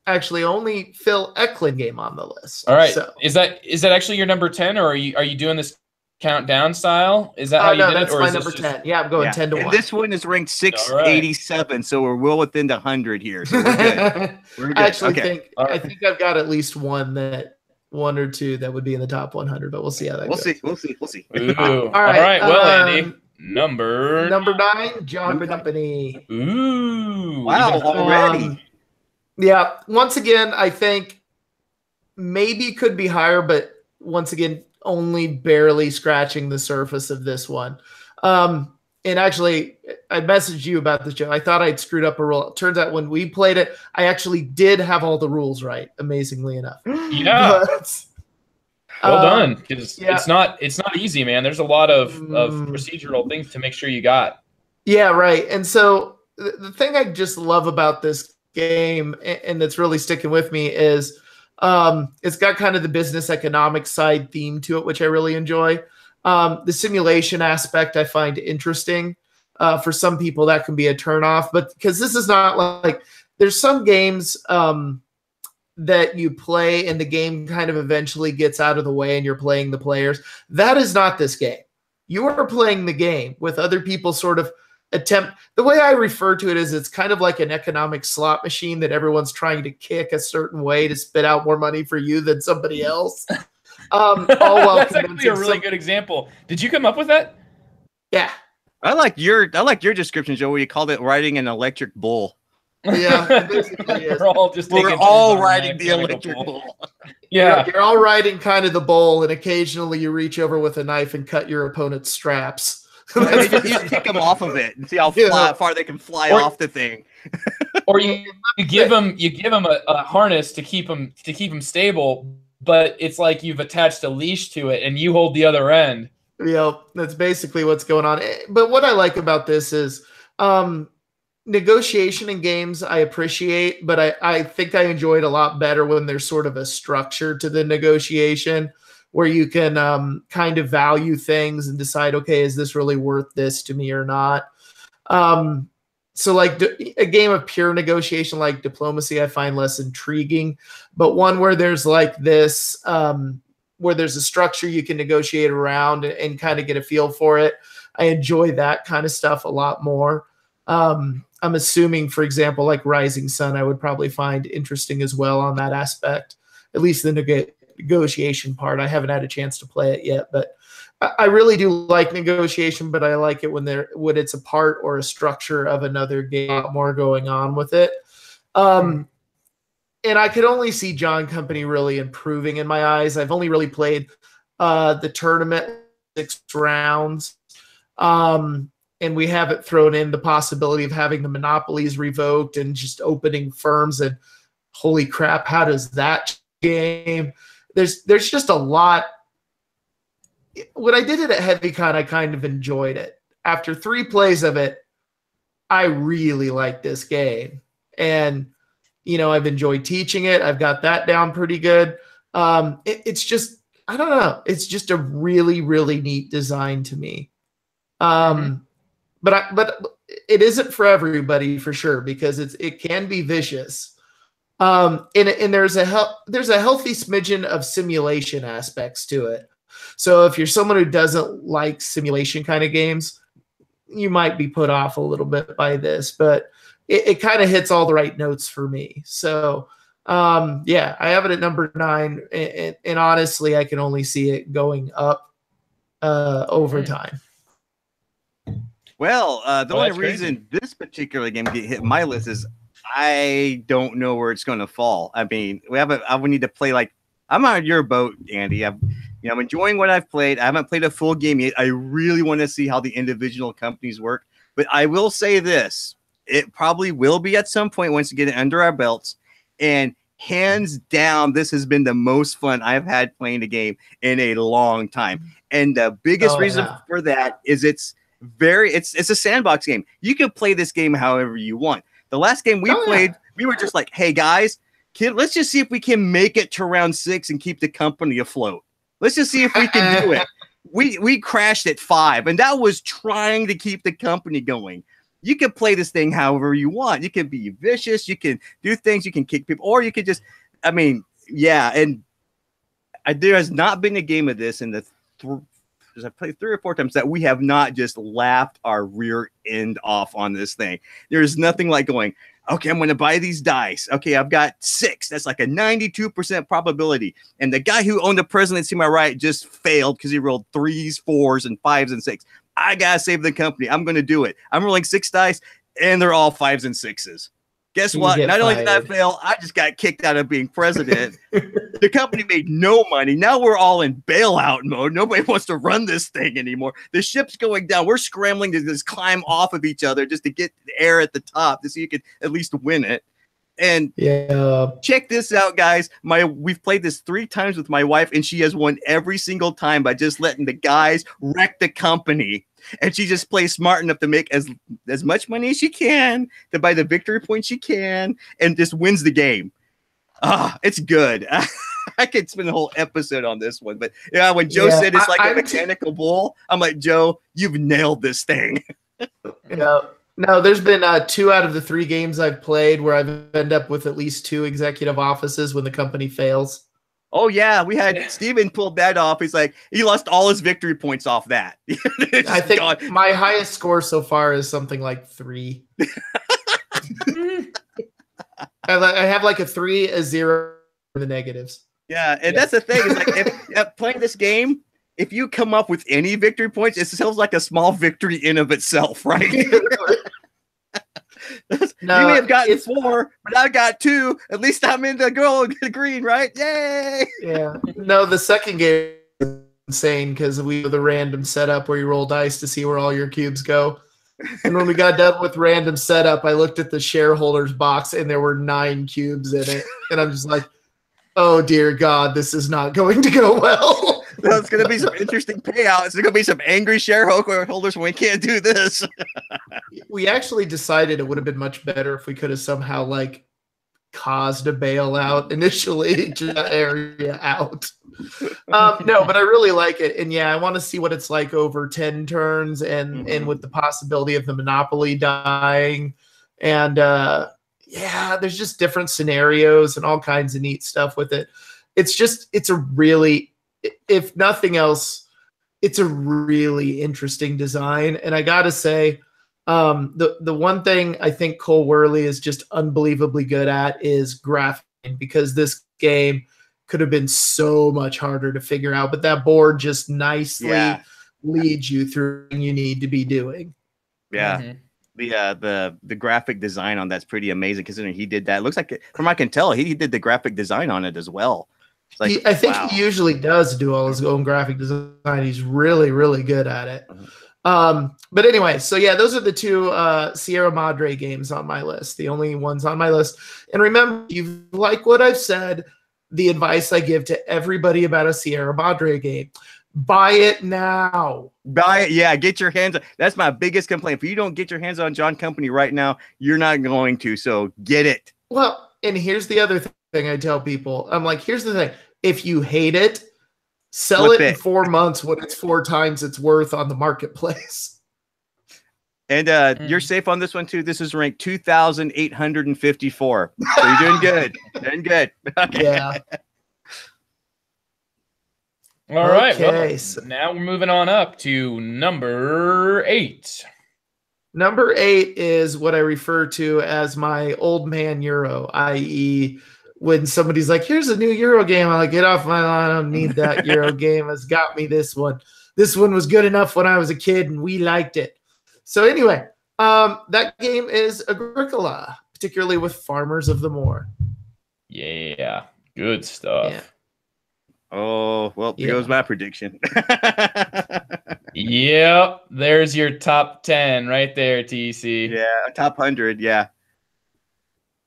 actually only Phil Eklund game on the list. All right, so. is that actually your number 10, or are you doing this countdown style? Is that how you did that's it? Or my is number this 10. Yeah, I'm going 10 to 1. This one is ranked 687, so we're well within the 100 here. So we're good. We're good. I actually think I've got at least one or two that would be in the top 100, but we'll see how that goes. We'll see. Ooh. All right. Well, Andy, number 9, John Company. Ooh. Wow, already. Yeah. Once again, I think maybe could be higher, but once again, only barely scratching the surface of this one. And actually, I messaged you about this, Joe. I thought I'd screwed up a rule. It turns out when we played it, I actually did have all the rules right, amazingly enough. Yeah. Well done. Because it's not easy, man. There's a lot of procedural things to make sure you got. Yeah, right. And so the thing I just love about this game, and that's really sticking with me, is it's got kind of the business economic side theme to it, which I really enjoy. The simulation aspect I find interesting. For some people, that can be a turnoff, but because this is not like there's some games that you play and the game kind of eventually gets out of the way and you're playing the players. That is not this game. You are playing the game with other people sort of attempt. The way I refer to it is it's kind of like an economic slot machine that everyone's trying to kick a certain way to spit out more money for you than somebody else. That's actually a really good example. Did you come up with that? Yeah. I like your description, Joe, where you called it riding an electric bull. Yeah, basically is. We're all riding the electric bull. Yeah. You're all riding kind of the bull, and occasionally you reach over with a knife and cut your opponent's straps. You kick them off of it and see how far they can fly off the thing. Or you give them a harness to keep them stable, but it's like you've attached a leash to it and you hold the other end. Yep, that's basically what's going on. But what I like about this is negotiation in games I appreciate, but I think I enjoy it a lot better when there's sort of a structure to the negotiation where you can kind of value things and decide, okay, is this really worth this to me or not? So like a game of pure negotiation like diplomacy, I find less intriguing, but one where there's like this, where there's a structure you can negotiate around and kind of get a feel for it. I enjoy that kind of stuff a lot more. I'm assuming, for example, like Rising Sun, I would probably find interesting as well on that aspect, at least the negotiation part. I haven't had a chance to play it yet, but I really do like negotiation, but I like it when it's a part or a structure of another game, a lot more going on with it. And I could only see John Company really improving in my eyes. I've only really played the tournament 6 rounds. And we haven't thrown in the possibility of having the monopolies revoked and just opening firms. And holy crap, how does that game? There's just a lot. When I did it at HeavyCon, I kind of enjoyed it. After 3 plays of it, I really like this game. And, you know, I've enjoyed teaching it. I've got that down pretty good. It's just, I don't know. It's just a really, really neat design to me. But it isn't for everybody for sure, because it can be vicious. And there's a healthy smidgen of simulation aspects to it. So if you're someone who doesn't like simulation kind of games, you might be put off a little bit by this, but it kind of hits all the right notes for me. So yeah, I have it at number 9, and honestly, I can only see it going up over time. Well, the only reason this particular game get hit my list is I don't know where it's going to fall. I mean, I would need to play like I'm on your boat, Andy. I'm enjoying what I've played. I haven't played a full game yet. I really want to see how the individual companies work. But I will say this. It probably will be at some point once we get it under our belts. And hands down, this has been the most fun I've had playing a game in a long time. And the biggest reason for that is it's a sandbox game. You can play this game however you want. The last game we played, we were just like, hey, guys, let's just see if we can make it to round 6 and keep the company afloat. Let's just see if we can do it. We crashed at 5, and that was trying to keep the company going. You can play this thing however you want. You can be vicious. You can do things. You can kick people, or you can just, I mean, yeah. And there has not been a game of this in the I've played 3 or 4 times that we have not just laughed our rear end off on this thing. There's nothing like going, okay, I'm going to buy these dice. Okay, I've got 6. That's like a 92% probability. And the guy who owned the presidency to my right just failed because he rolled 3s, 4s, and 5s and 6. I got to save the company. I'm going to do it. I'm rolling 6 dice, and they're all 5s and 6s. Guess what? Not only did I fail, I just got kicked out of being president. The company made no money. Now we're all in bailout mode. Nobody wants to run this thing anymore. The ship's going down. We're scrambling to just climb off of each other just to get the air at the top to see you could at least win it. And check this out, guys. We've played this 3 times with my wife, and she has won every single time by just letting the guys wreck the company. And she just plays smart enough to make as much money as she can, to buy the victory points she can, and just wins the game. It's good. I could spend a whole episode on this one. But yeah, when Joe said it's like a mechanical bull, I'm like, Joe, you've nailed this thing. No, there's been 2 out of the 3 games I've played where I've ended up with at least 2 executive offices when the company fails. Oh, yeah. We had Steven pulled that off. He's like, he lost all his victory points off that. I think my highest score so far is something like 3. I have like a 3, a 0 for the negatives. Yeah, and that's the thing. Is like if playing this game, if you come up with any victory points, it sounds like a small victory in of itself, right? No, you may have gotten 4, but I got 2. At least I'm in the green, right? Yay! Yeah. No, the second game is insane because we have the random setup where you roll dice to see where all your cubes go. And when we got done with random setup, I looked at the shareholders box and there were 9 cubes in it. And I'm just like, oh dear God, this is not going to go well. There's going to be some interesting payouts. There's going to be some angry shareholders when we can't do this. We actually decided it would have been much better if we could have somehow like caused a bailout initially to that area out. No, but I really like it. And yeah, I want to see what it's like over 10 turns and with the possibility of the monopoly dying. And yeah, there's just different scenarios and all kinds of neat stuff with it. It's a really, if nothing else, it's a really interesting design. And I gotta say, the one thing I think Cole Worley is just unbelievably good at is graphing, because this game could have been so much harder to figure out, but that board just nicely leads you through what you need to be doing. Yeah. The graphic design on that's pretty amazing, considering he did that. It looks like, from what I can tell, he did the graphic design on it as well. Like, I think he usually does do all his own graphic design. He's really, really good at it. But anyway, so yeah, those are the two Sierra Madre games on my list, the only ones on my list. And remember, if you like what I've said, the advice I give to everybody about a Sierra Madre game: buy it now. Buy it, yeah. Get your hands on. That's my biggest complaint. If you don't get your hands on John Company right now, you're not going to. So get it. Well, and here's the other thing I tell people. I'm like, here's the thing: if you hate it, sell it in 4 months when it's 4 times its worth on the marketplace. And you're safe on this one too. This is ranked 2,854. So you're doing good. Doing good. Okay. Yeah. All right. Okay, Well, so now we're moving on up to number 8. number 8 is what I refer to as my old man Euro, i.e., when somebody's like, here's a new Euro game, I'm like, get off my lawn. I don't need that Euro game. It's got me this one. This one was good enough when I was a kid and we liked it. So anyway, that game is Agricola, particularly with Farmers of the Moor. Yeah, good stuff. Yeah. Oh, well, here goes my prediction. Yep, there's your top 10 right there, TC. Yeah, top 100, yeah.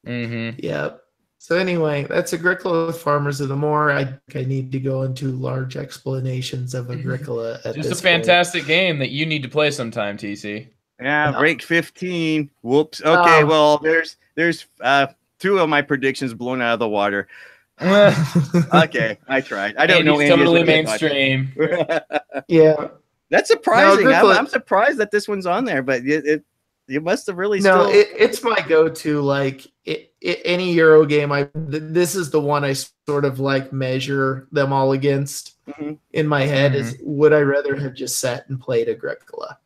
Yep. So anyway, that's Agricola with Farmers of the Moor. I need to go into large explanations of Agricola at Just this a fantastic game that you need to play sometime, TC. Yeah, ranked 15. Whoops. Okay, well, there's 2 of my predictions blown out of the water. Okay, I tried. I don't know. Andy's totally mainstream. Yeah, that's surprising. No, I'm surprised that this one's on there, but you must have really. It's my go-to. Like any Euro game, this is the one I sort of like measure them all against in my head. Is would I rather have just sat and played Agricola?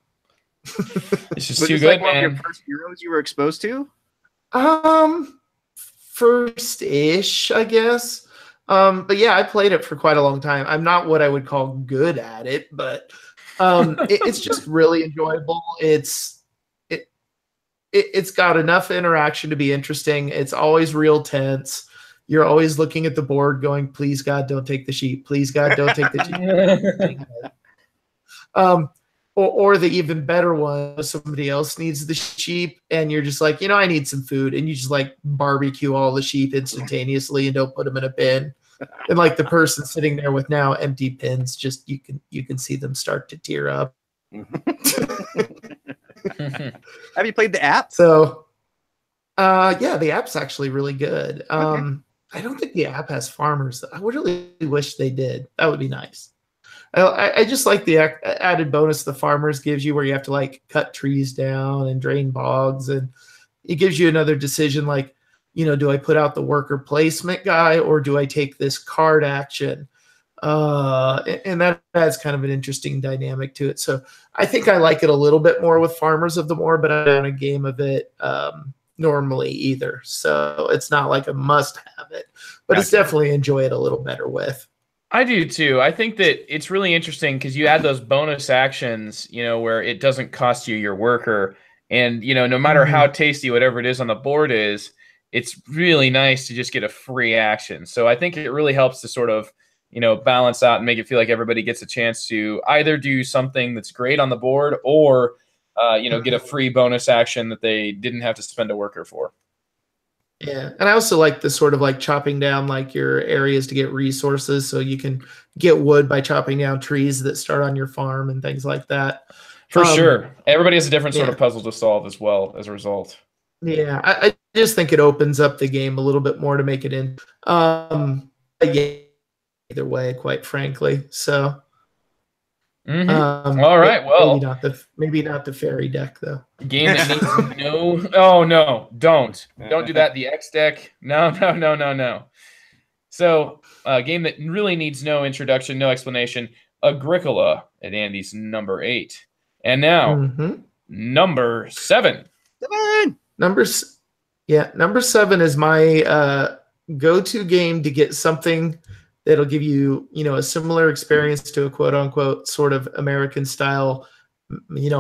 It's just too good, like man. One of your first Euros you were exposed to? First-ish, I guess. But yeah, I played it for quite a long time. I'm not what I would call good at it, but it's just really enjoyable. It's got enough interaction to be interesting. It's always real tense. You're always looking at the board going, please God, don't take the sheep. Please God, don't take the sheep. Or the even better one, somebody else needs the sheep and you're just like, I need some food. And you just like barbecue all the sheep instantaneously and don't put them in a bin. And like the person sitting there with now empty pins, just you can see them start to tear up. Have you played the app? So, yeah, the app's actually really good. I don't think the app has farmers. I would really wish they did. That would be nice. I just like the added bonus the farmers gives you, where you have to like cut trees down and drain bogs, and it gives you another decision like, do I put out the worker placement guy or do I take this card action? And that adds kind of an interesting dynamic to it. So I think I like it a little bit more with Farmers of the Moor, but I don't a game of it normally either. So it's not like a must have it, but it's definitely enjoy it a little better with. I do too. I think that it's really interesting because you add those bonus actions, where it doesn't cost you your worker. And, no matter how tasty whatever it is on the board is, it's really nice to just get a free action. So I think it really helps to sort of, balance out and make it feel like everybody gets a chance to either do something that's great on the board or, get a free bonus action that they didn't have to spend a worker for. Yeah, and I also like the sort of like chopping down like your areas to get resources, so you can get wood by chopping down trees that start on your farm and things like that. For sure. Everybody has a different sort of puzzle to solve as well as a result. Yeah, I just think it opens up the game a little bit more to make it in. Yeah, either way, quite frankly. So. All right. Well, maybe not the fairy deck though. Game that needs no. Oh no! Don't do that. The X deck. No. So, a game that really needs no introduction, no explanation. Agricola at Andy's number 8. And now, number 7. Number 7 is my go-to game to get something that'll give you, a similar experience to a quote-unquote sort of American-style,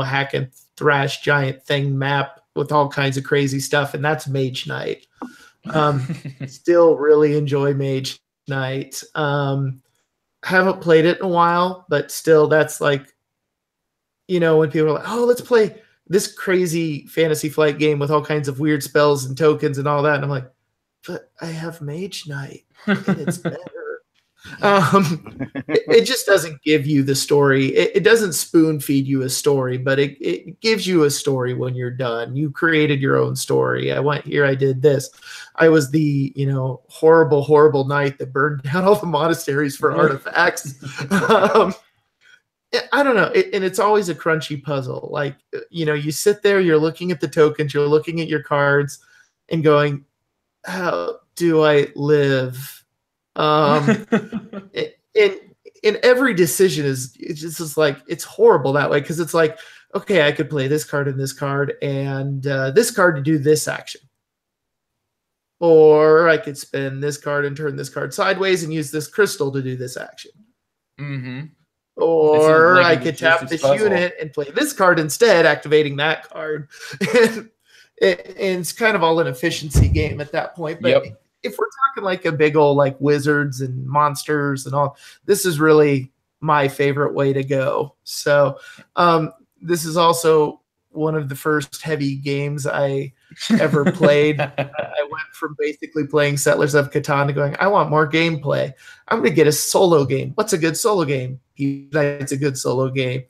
hack and thrash giant thing map with all kinds of crazy stuff, and that's Mage Knight. Still really enjoy Mage Knight. Haven't played it in a while, but still, that's like, when people are like, oh, let's play this crazy Fantasy Flight game with all kinds of weird spells and tokens and all that. And I'm like, but I have Mage Knight and it's better. It just doesn't give you the story. It doesn't spoon feed you a story, but it gives you a story when you're done. You created your own story. I went here, I did this. I was the, horrible, horrible knight that burned down all the monasteries for artifacts. I don't know. And it's always a crunchy puzzle. Like, you sit there, you're looking at the tokens, you're looking at your cards and going, how do I live? And every decision is just like, it's horrible that way. Cause it's like, okay, I could play this card and this card and this card to do this action. Or I could spend this card and turn this card sideways and use this crystal to do this action. Or I could tap this unit and play this card instead, activating that card. And it's kind of all an efficiency game at that point. But if we're talking like a big old like wizards and monsters and all, this is really my favorite way to go. So this is also one of the first heavy games I ever played. I went from basically playing Settlers of Catan to going, I want more gameplay. I'm going to get a solo game. What's a good solo game? It's a good solo game.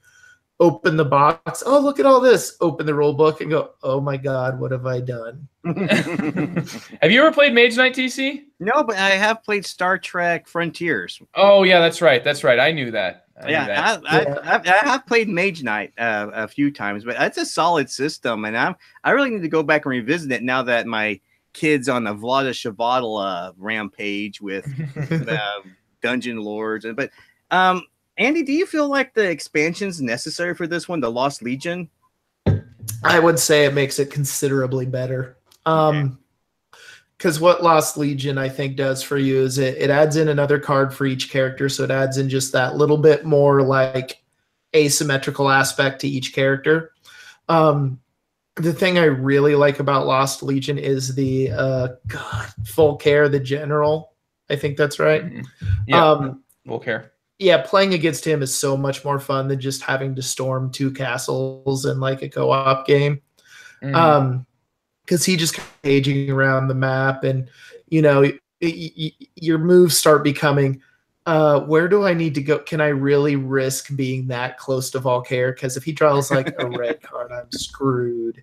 Open the box. Oh, look at all this. Open the rule book and go, oh my God, what have I done? Have you ever played Mage Knight, TC? No, but I have played Star Trek Frontiers. Oh, yeah, that's right. That's right. I knew that. I have played Mage Knight a few times, but it's a solid system, and I really need to go back and revisit it now that my kid's on the Vlada Shavaddala rampage with Dungeon Lords. But Andy, do you feel like the expansion's necessary for this one, the Lost Legion? I would say it makes it considerably better. Because what Lost Legion, I think, does for you is it adds in another card for each character. So it adds in just that little bit more like asymmetrical aspect to each character. The thing I really like about Lost Legion is the Volcair, the general. I think that's right. Yeah, Volcair. Yeah, playing against him is so much more fun than just having to storm 2 castles in like a co-op game. Because he just paging around the map, and your moves start becoming, where do I need to go? Can I really risk being that close to Volcair? Because if he draws like a red card, I'm screwed.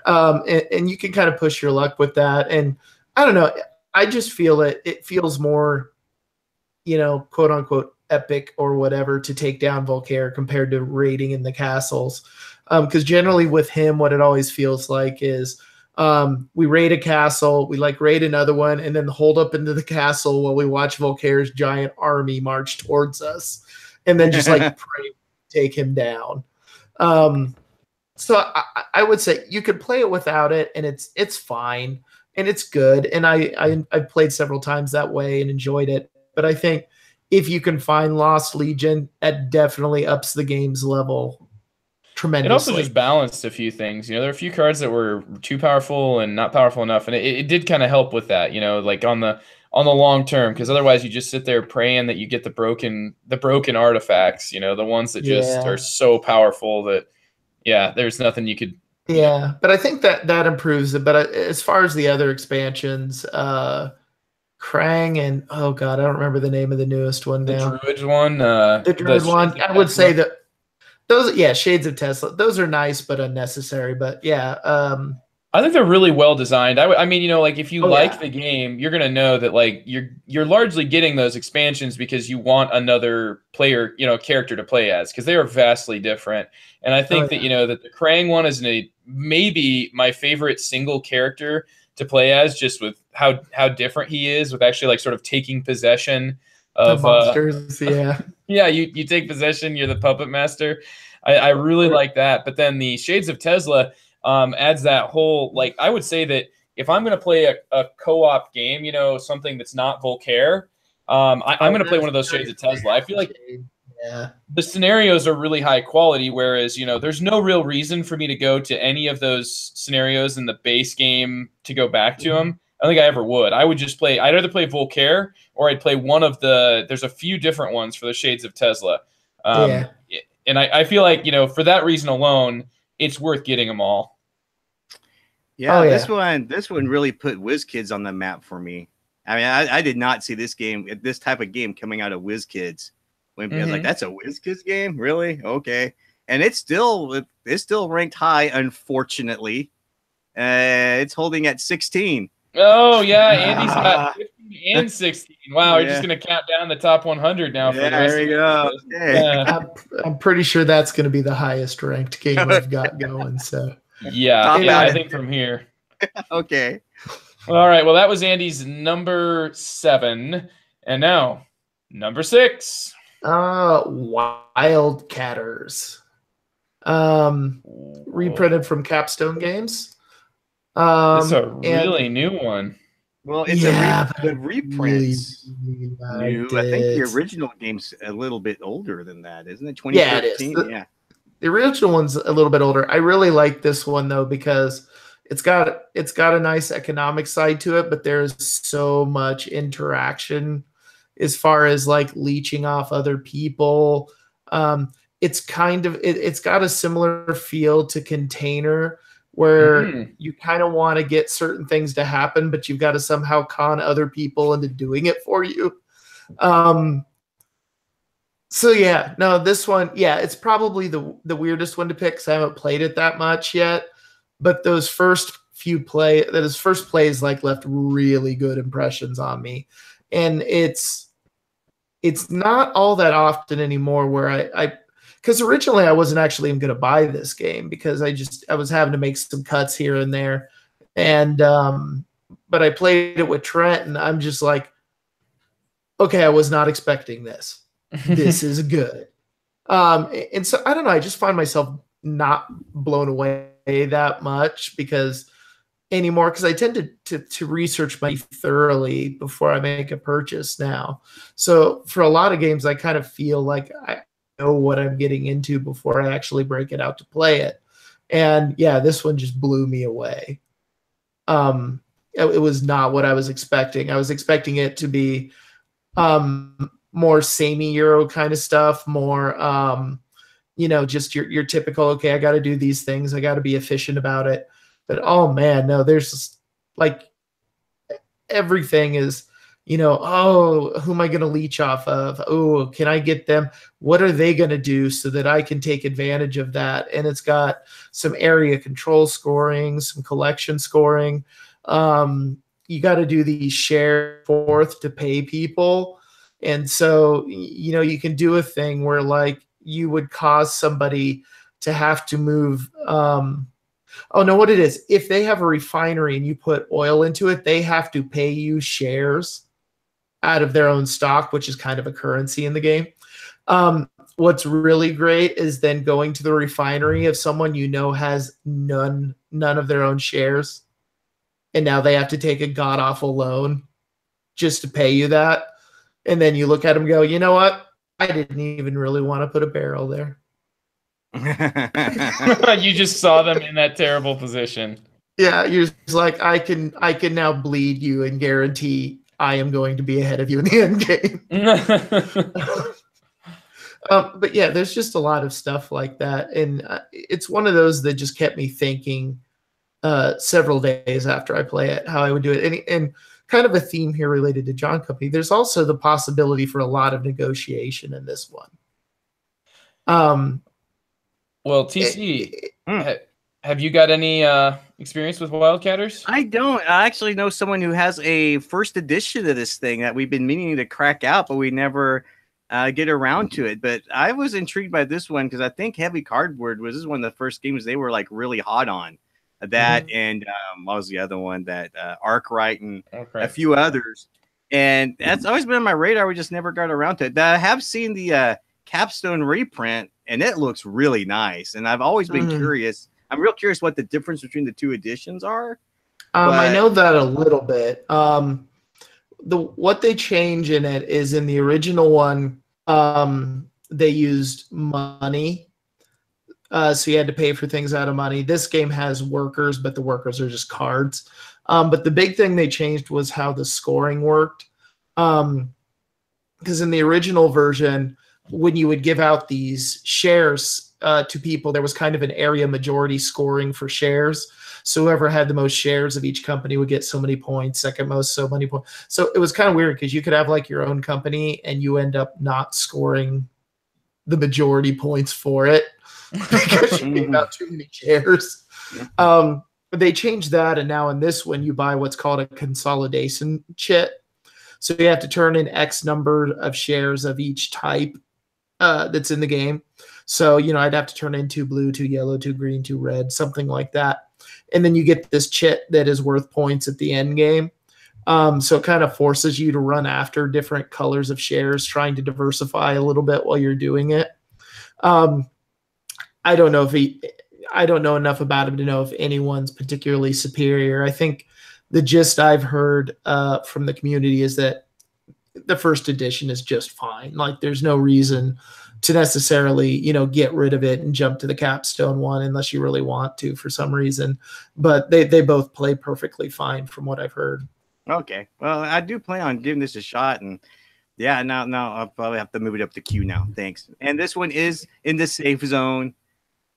And you can kind of push your luck with that. And I don't know, I just feel it feels more, quote unquote epic or whatever to take down Volcair compared to raiding in the castles. Because generally with him, what it always feels like is, we raid a castle, we like raid another one, and then hold up into the castle while we watch Volcair's giant army march towards us, and then just like pray take him down. So I would say you could play it without it, and it's fine and it's good. And I've played several times that way and enjoyed it. But I think if you can find Lost Legion, that definitely ups the game's level tremendously. It also just balanced a few things. There are a few cards that were too powerful and not powerful enough, and it did kind of help with that. Like on the long term, because otherwise you just sit there praying that you get the broken artifacts. The ones that just are so powerful that there's nothing you could. Yeah, but I think that improves it. But as far as the other expansions, Krang and oh god, I don't remember the name of the newest one now. The Druid one. The Druid one. I would say that. Those, Shades of Tesla. Those are nice but unnecessary. But I think they're really well designed. I mean, like if you like the game, you're gonna know that like you're largely getting those expansions because you want another player, character to play as, because they are vastly different. And I think that that the Krang one is maybe my favorite single character to play as, just with how different he is, with actually like sort of taking possession of monsters. Yeah. Yeah, you take possession. You're the puppet master. I really like that. But then the Shades of Tesla adds that whole, like, I would say that if I'm going to play a co-op game, something that's not Voltaire, I'm going to play one of those Shades of Tesla. I feel like the scenarios are really high quality, whereas, there's no real reason for me to go to any of those scenarios in the base game to go back to them. I don't think I ever would. I'd either play Voltaire or I'd play one of there's a few different ones for the Shades of Tesla. And I feel like, for that reason alone, it's worth getting them all. Yeah, this one really put WizKids on the map for me. I mean, I did not see this type of game coming out of WizKids. I was like, that's a WizKids game? Really? Okay. And it's still ranked high, unfortunately. It's holding at 16. Oh, yeah. Andy's got 15 and 16. Wow, we're just going to count down the top 100 now for the rest of go. Okay. Yeah. I'm pretty sure that's going to be the highest ranked game I've got going. So I think from here. Okay. All right. Well, that was Andy's number 7. And now, number 6. Wildcatters. Reprinted from Capstone Games. It's a really new one. Well, it's the reprints. Really I think the original game's a little bit older than that, isn't it? 2013? Yeah, it is. The original one's a little bit older. I really like this one though because it's got a nice economic side to it, but there's so much interaction as far as like leeching off other people. It's got a similar feel to Container, where you kind of want to get certain things to happen, but you've got to somehow con other people into doing it for you. This one, it's probably the weirdest one to pick because I haven't played it that much yet. But those first plays like left really good impressions on me. And it's not all that often anymore where because originally I wasn't actually even going to buy this game because I was having to make some cuts here and there. And, but I played it with Trent and I'm just like, okay, I was not expecting this. This is good. And so I don't know. I just find myself not blown away that much because I tend to research money thoroughly before I make a purchase now. So for a lot of games, I kind of feel like I know what I'm getting into before I actually break it out to play it. And this one just blew me away. It was not what I was expecting. I was expecting it to be more samey Euro kind of stuff, more just your typical, okay, I got to do these things, I got to be efficient about it. But oh man, no, there's just, like everything is, who am I going to leech off of? Oh, can I get them? What are they going to do so that I can take advantage of that? And it's got some area control scoring, some collection scoring. You got to do the share forth to pay people. And so, you can do a thing where like you would cause somebody to have to move. What it is, if they have a refinery and you put oil into it, they have to pay you shares out of their own stock, which is kind of a currency in the game. What's really great is then going to the refinery of someone has none of their own shares, and now they have to take a god awful loan just to pay you that. And then you look at them and go, you know what? I didn't even really want to put a barrel there. You just saw them in that terrible position. Yeah, you're just like, I can now bleed you and guarantee I am going to be ahead of you in the end game. But there's just a lot of stuff like that. And it's one of those that just kept me thinking several days after I play it, how I would do it. And kind of a theme here related to John Company, there's also the possibility for a lot of negotiation in this one. Well, TC, have you got any experience with Wildcatters? I don't. I actually know someone who has a first edition of this thing that we've been meaning to crack out, but we never get around to it. But I was intrigued by this one because I think Heavy Cardboard was one of the first games they were like really hot on. That and what was the other one? That Arkwright and a few others. And that's always been on my radar. We just never got around to it. I have seen the capstone reprint, and it looks really nice. And I've always been curious. I'm real curious what the difference between the two editions are. I know that a little bit. What they change in it is in the original one, they used money. So you had to pay for things out of money. This game has workers, but the workers are just cards. But the big thing they changed was how the scoring worked. Because in the original version, when you would give out these shares to people, there was kind of an area majority scoring for shares. So whoever had the most shares of each company would get so many points, second most, so many points. So it was kind of weird because you could have like your own company and you end up not scoring the majority points for it because you gave out too many shares. They changed that, and now in this one, you buy what's called a consolidation chit. So you have to turn in X number of shares of each type that's in the game. So, I'd have to turn in 2 blue, 2 yellow, 2 green, 2 red, something like that. And then you get this chit that is worth points at the end game. So it kind of forces you to run after different colors of shares, trying to diversify a little bit while you're doing it. I don't know enough about him to know if anyone's particularly superior. I think the gist I've heard from the community is that the first edition is just fine. Like there's no reason to necessarily, get rid of it and jump to the capstone one unless you really want to for some reason. But they both play perfectly fine from what I've heard. Okay. Well, I do plan on giving this a shot, and yeah, now I'll probably have to move it up to Q now. Thanks. And this one is in the safe zone,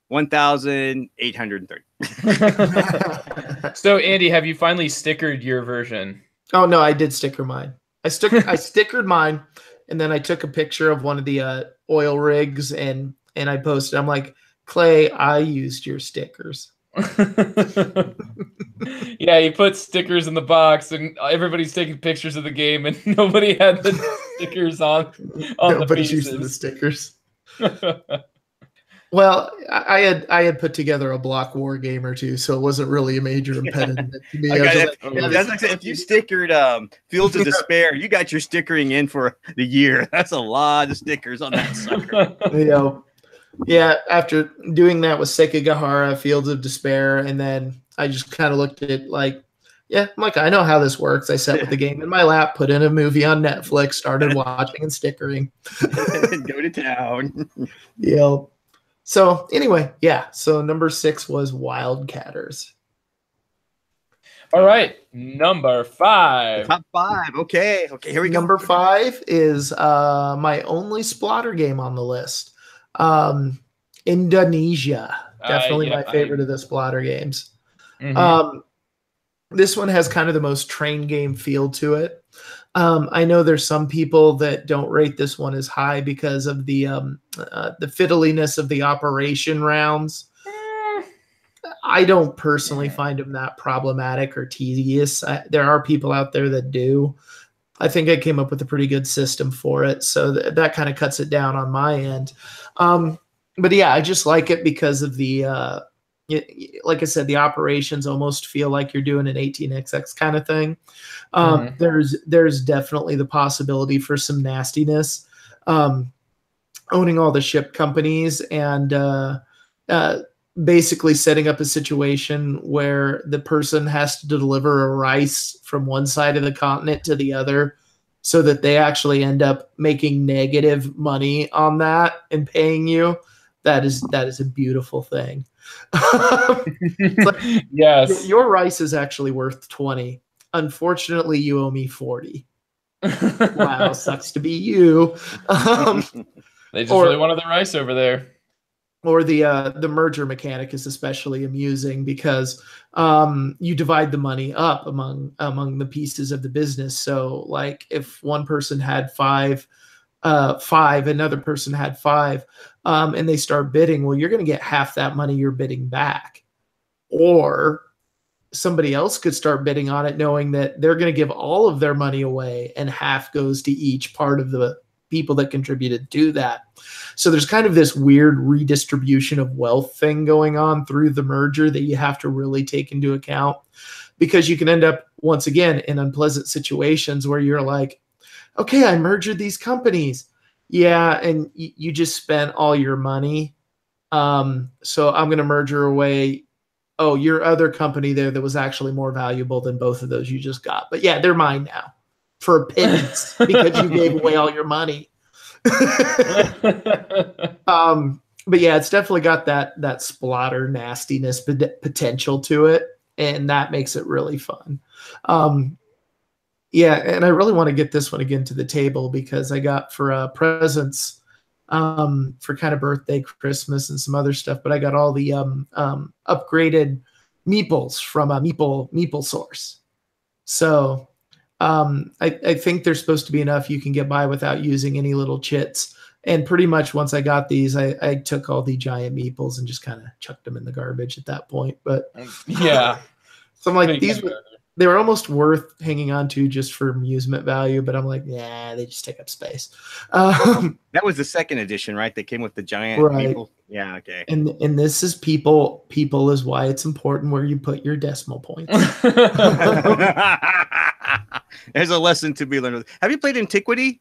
1,830. So, Andy, have you finally stickered your version? Oh no, I did sticker mine. I stickered mine, and then I took a picture of one of the oil rigs and I posted. I'm like, Clay, I used your stickers. Yeah, you put stickers in the box, and everybody's taking pictures of the game, and nobody had the stickers on Nobody's the pieces. using the stickers. Well, I had put together a block war game or two, so it wasn't really a major impediment to me. If you stickered Fields of Despair, you got your stickering in for the year. That's a lot of stickers on that sucker. Yeah, after doing that with Sekigahara, Fields of Despair, and then I just kind of looked at it like, I know how this works. I sat with the game in my lap, put in a movie on Netflix, started watching and stickering. And go to town. So anyway, so number 6 was Wildcatters. All right, number 5. Top 5. Okay, here we go. Number 5 is my only Splotter game on the list. Indonesia. Definitely my favorite of the Splotter games. Mm-hmm. This one has kind of the most train game feel to it. I know there's some people that don't rate this one as high because of the fiddliness of the operation rounds. I don't personally find them that problematic or tedious. There are people out there that do. I think I came up with a pretty good system for it, so that kind of cuts it down on my end. But yeah, I just like it because of the like I said, the operations almost feel like you're doing an 18xx kind of thing. There's definitely the possibility for some nastiness. Owning all the ship companies and basically setting up a situation where the person has to deliver a rice from one side of the continent to the other so that they actually end up making negative money on that and paying you. That is a beautiful thing. Yes, your rice is actually worth 20. Unfortunately, you owe me 40. Wow, sucks to be you. They just really wanted the rice over there. Or the merger mechanic is especially amusing because you divide the money up among the pieces of the business. So, like, if one person had five, another person had 5, and they start bidding, well, you're going to get half that money you're bidding back. Or somebody else could start bidding on it knowing that they're going to give all of their money away and half goes to each part of the people that contributed to that. So there's kind of this weird redistribution of wealth thing going on through the merger that you have to really take into account. because you can end up once again in unpleasant situations where you're like, okay, I merged these companies. Yeah, and you just spent all your money. So I'm going to merger away. Oh, your other company there that was actually more valuable than both of those you just got. But yeah, they're mine now for a pittance because you gave away all your money. But yeah, it's definitely got that splatter nastiness potential to it, and that makes it really fun. Yeah, and I really want to get this one again to the table because I got for presents for kind of birthday, Christmas, and some other stuff. But I got all the upgraded meeples from a meeple source. So I think there's supposed to be enough you can get by without using any little chits. And pretty much once I got these, I took all the giant meeples and just kind of chucked them in the garbage at that point. But yeah, so I'm like, they were almost worth hanging on to just for amusement value. But I'm like, yeah, they just take up space. That was the second edition, right? They came with the giant meeple. Yeah, okay. And this is people. People is why it's important where you put your decimal points. There's a lesson to be learned. Have you played Antiquity?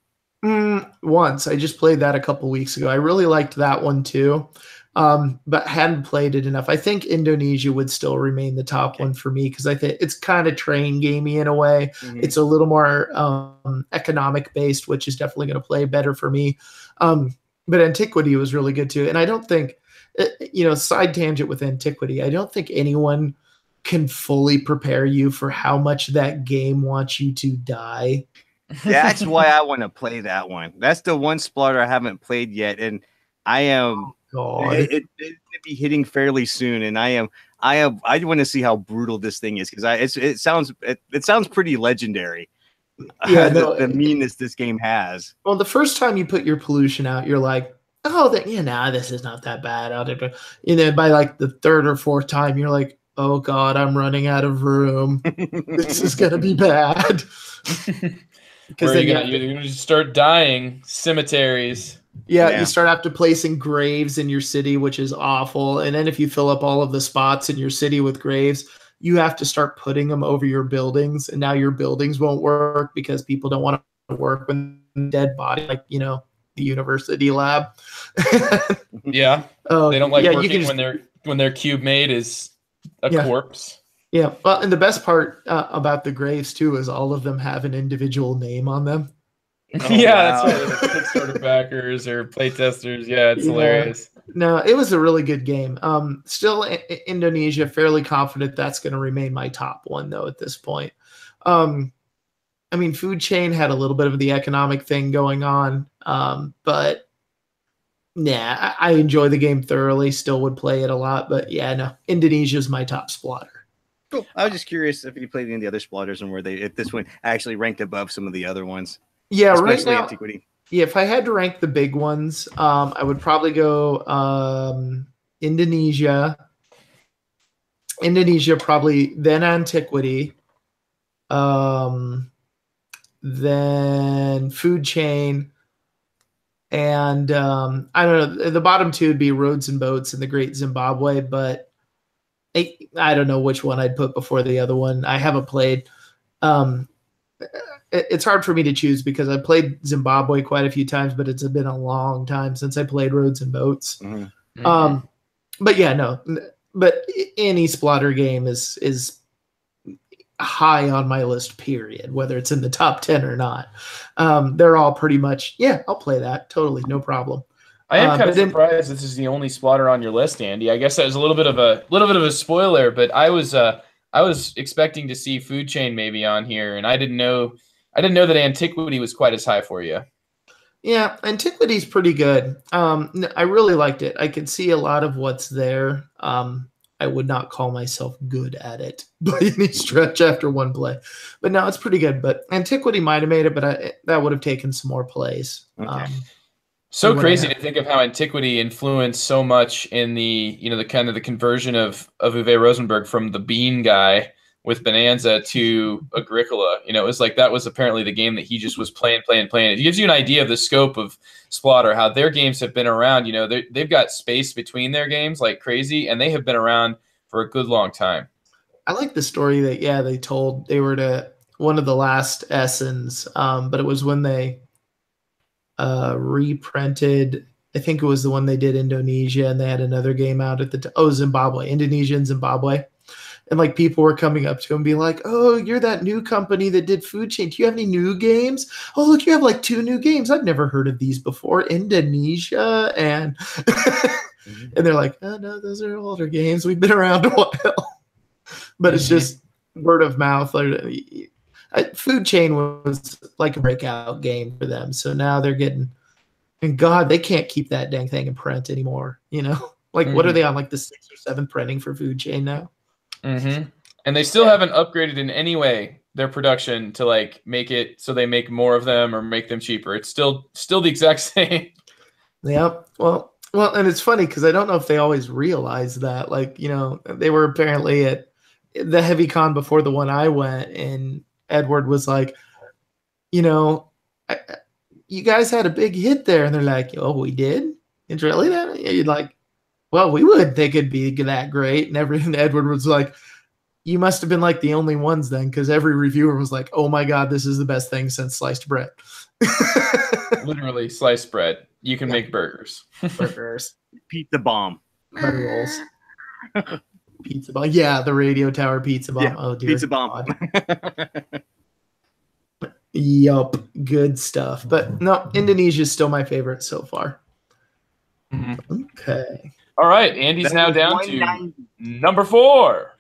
Once. I just played that a couple weeks ago. I really liked that one too, but hadn't played it enough. I think Indonesia would still remain the top one for me because I think it's kind of train gamey in a way. It's a little more economic based, which is definitely going to play better for me. But Antiquity was really good too. And I don't think, side tangent with Antiquity, I don't think anyone can fully prepare you for how much that game wants you to die. That's why I want to play that one. That's the one splatter I haven't played yet, and I am. It'll be hitting fairly soon, and I want to see how brutal this thing is because it sounds pretty legendary. Yeah, the meanness this game has. Well, the first time you put your pollution out, you're like, oh, this is not that bad. And then by like the third or fourth time, you're like, oh God, I'm running out of room. This is gonna be bad. Because you're gonna just start dying cemeteries. Yeah, you start after placing graves in your city, which is awful. And then if you fill up all of the spots in your city with graves, you have to start putting them over your buildings. And now your buildings won't work because people don't want to work with dead body, like the university lab. Yeah, they don't like working when their cube mate is a corpse. Yeah, well, and the best part about the graves too is all of them have an individual name on them. Oh, yeah, wow. That's right. Kickstarter backers or playtesters. Yeah, it's hilarious. No, it was a really good game. Still, Indonesia, fairly confident that's going to remain my top one though at this point. I mean, Food Chain had a little bit of the economic thing going on, but yeah, I enjoy the game thoroughly. Still would play it a lot, but yeah, no, Indonesia is my top splatter. Cool. I was just curious if you played any of the other splatters and if this one actually ranked above some of the other ones. Yeah, especially right now, Antiquity. Yeah, if I had to rank the big ones, I would probably go Indonesia, probably then Antiquity, then Food Chain, and I don't know. The bottom two would be Roads and Boats and The Great Zimbabwe, but I don't know which one I'd put before the other one. I haven't played. It's hard for me to choose because I played Zimbabwe quite a few times, but it's been a long time since I played Roads and Boats. But yeah, no. But any splatter game is high on my list, period, whether it's in the top 10 or not. They're all pretty much, yeah, I'll play that. Totally, no problem. I am kind of surprised this is the only splatter on your list, Andy. I guess that was a little bit of a spoiler, but I was expecting to see Food Chain maybe on here, and I didn't know that Antiquity was quite as high for you. Yeah, Antiquity's pretty good. I really liked it. I could see a lot of what's there. I would not call myself good at it by any stretch after one play, but no, it's pretty good. But Antiquity might have made it, but that would have taken some more plays. Okay. So crazy to think of how Antiquity influenced so much in the the kind of the conversion of Uwe Rosenberg from the Bean guy with Bonanza to Agricola. It was like that was apparently the game that he just was playing. It gives you an idea of the scope of Splatter, how their games have been around. They've got space between their games like crazy, and they have been around for a good long time. I like the story that they told. They were to one of the last Essens, but it was when they reprinted. I think it was the one they did Indonesia, and they had another game out at the Zimbabwe, Indonesia and Zimbabwe. And like people were coming up to him and be like, "Oh, you're that new company that did Food Chain. Do you have any new games? Oh, look, you have like 2 new games. I've never heard of these before. Indonesia and and they're like, oh no, those are older games. We've been around a while." But it's just word of mouth. Food Chain was like a breakout game for them. So now they're getting, and God, they can't keep that dang thing in print anymore. You know, like what are they on, like the 6th or 7th printing for Food Chain now? And they still haven't upgraded in any way their production to like make it so they make more of them or make them cheaper. It's still the exact same. Yep. Well, and it's funny because I don't know if they always realize that. Like, you know, they were apparently at the Heavy Con before the one I went, and Edward was like, you know, you guys had a big hit there, and they're like, oh, we did? It's really that? You're like, well, we would think it'd be that great. And Edward was like, you must have been like the only ones then, because every reviewer was like, oh my God, this is the best thing since sliced bread. Literally sliced bread. You can make burgers. Pizza bomb. Butter rolls. Pizza bomb. Yeah, the radio tower pizza bomb. Yeah, oh, dear pizza bomb. Yup. Good stuff. But no, Indonesia is still my favorite so far. Okay. All right. Andy's now down to number 4.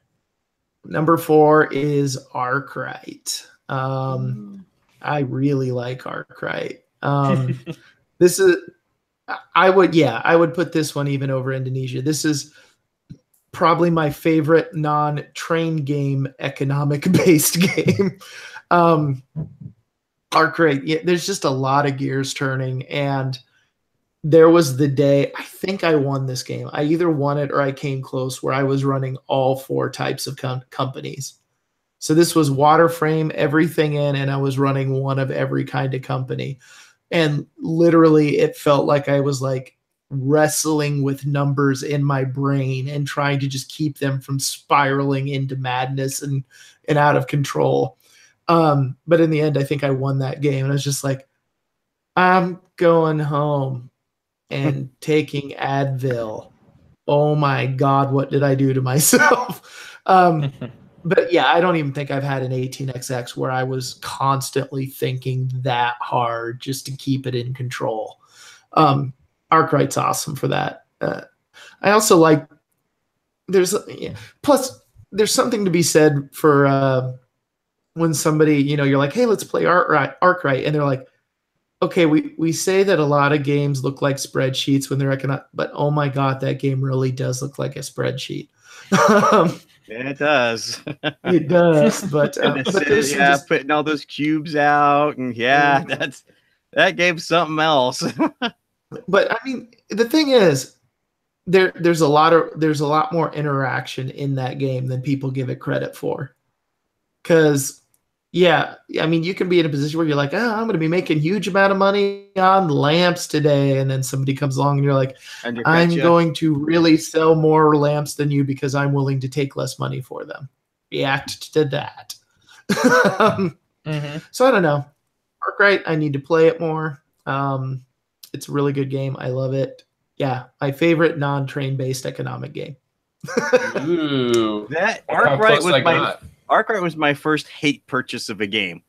Number 4 is Arkwright. I really like Arkwright. This is, I would put this one even over Indonesia. This is probably my favorite non-train game, economic-based game. Arkwright, there's just a lot of gears turning, and there was the day, I think I won this game. I either won it or I came close, where I was running all 4 types of companies. So this was water frame, everything in, and I was running one of every kind of company. And literally it felt like I was like wrestling with numbers in my brain and trying to just keep them from spiraling into madness and out of control. But in the end, I think I won that game. And I was just like, I'm going home and taking Advil. Oh my God, what did I do to myself? But yeah, I don't even think I've had an 18XX where I was constantly thinking that hard just to keep it in control. Arkwright's awesome for that. I also like, plus there's something to be said for when somebody, you know, you're like, hey, let's play Arkwright. And they're like, okay, we say that a lot of games look like spreadsheets when they're economic, but oh my God, that game really does look like a spreadsheet. Yeah, it does. It does, but putting all those cubes out, and that gave something else. But I mean, the thing is, there's a lot more interaction in that game than people give it credit for. Because I mean, you can be in a position where you're like, oh, I'm going to be making a huge amount of money on lamps today. And then somebody comes along and you're like, I'm going to really sell more lamps than you because I'm willing to take less money for them. React to that. So I don't know. Arkwright, I need to play it more. It's a really good game. I love it. Yeah, my favorite non-train based economic game. Ooh, that Arkwright was my first hate purchase of a game,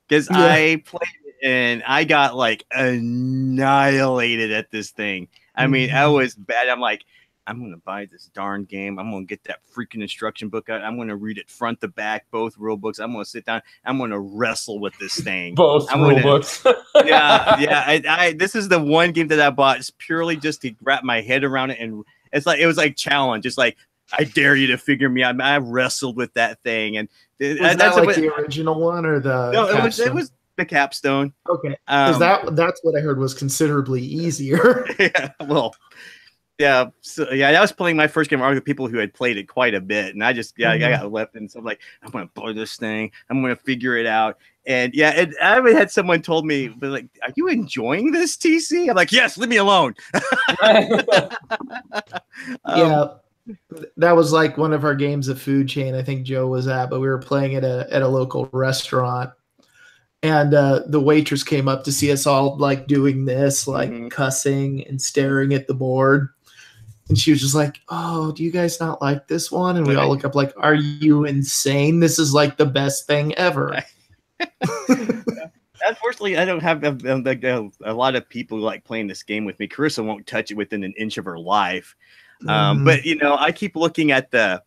because I played it and I got like annihilated at this thing. I mean, I was bad. I'm like, I'm going to buy this darn game. I'm going to get that freaking instruction book out. I'm going to read it front to back, both rule books. I'm going to sit down. I'm going to wrestle with this thing. Both rule books. This is the one game that I bought purely just to wrap my head around it. And it was like challenge. It's like, I dare you to figure me out. I wrestled with that thing, and that's like the original one or the no? It was the capstone. Okay, because that's what I heard was considerably easier. I was playing my first game with people who had played it quite a bit, and I just I got left, and so I'm like, I'm gonna blow this thing. I'm gonna figure it out. And I had someone told me, but like, are you enjoying this, TC? I'm like, yes, leave me alone. that was like one of our games of Food Chain. I think Joe was at, but we were playing at a local restaurant, and the waitress came up to see us all like doing this, like cussing and staring at the board. And she was just like, "Oh, do you guys not like this one?" And we all look up like, "Are you insane? This is like the best thing ever." Unfortunately, I don't have a lot of people who like playing this game with me. Carissa won't touch it within an inch of her life. But you know, I keep looking at the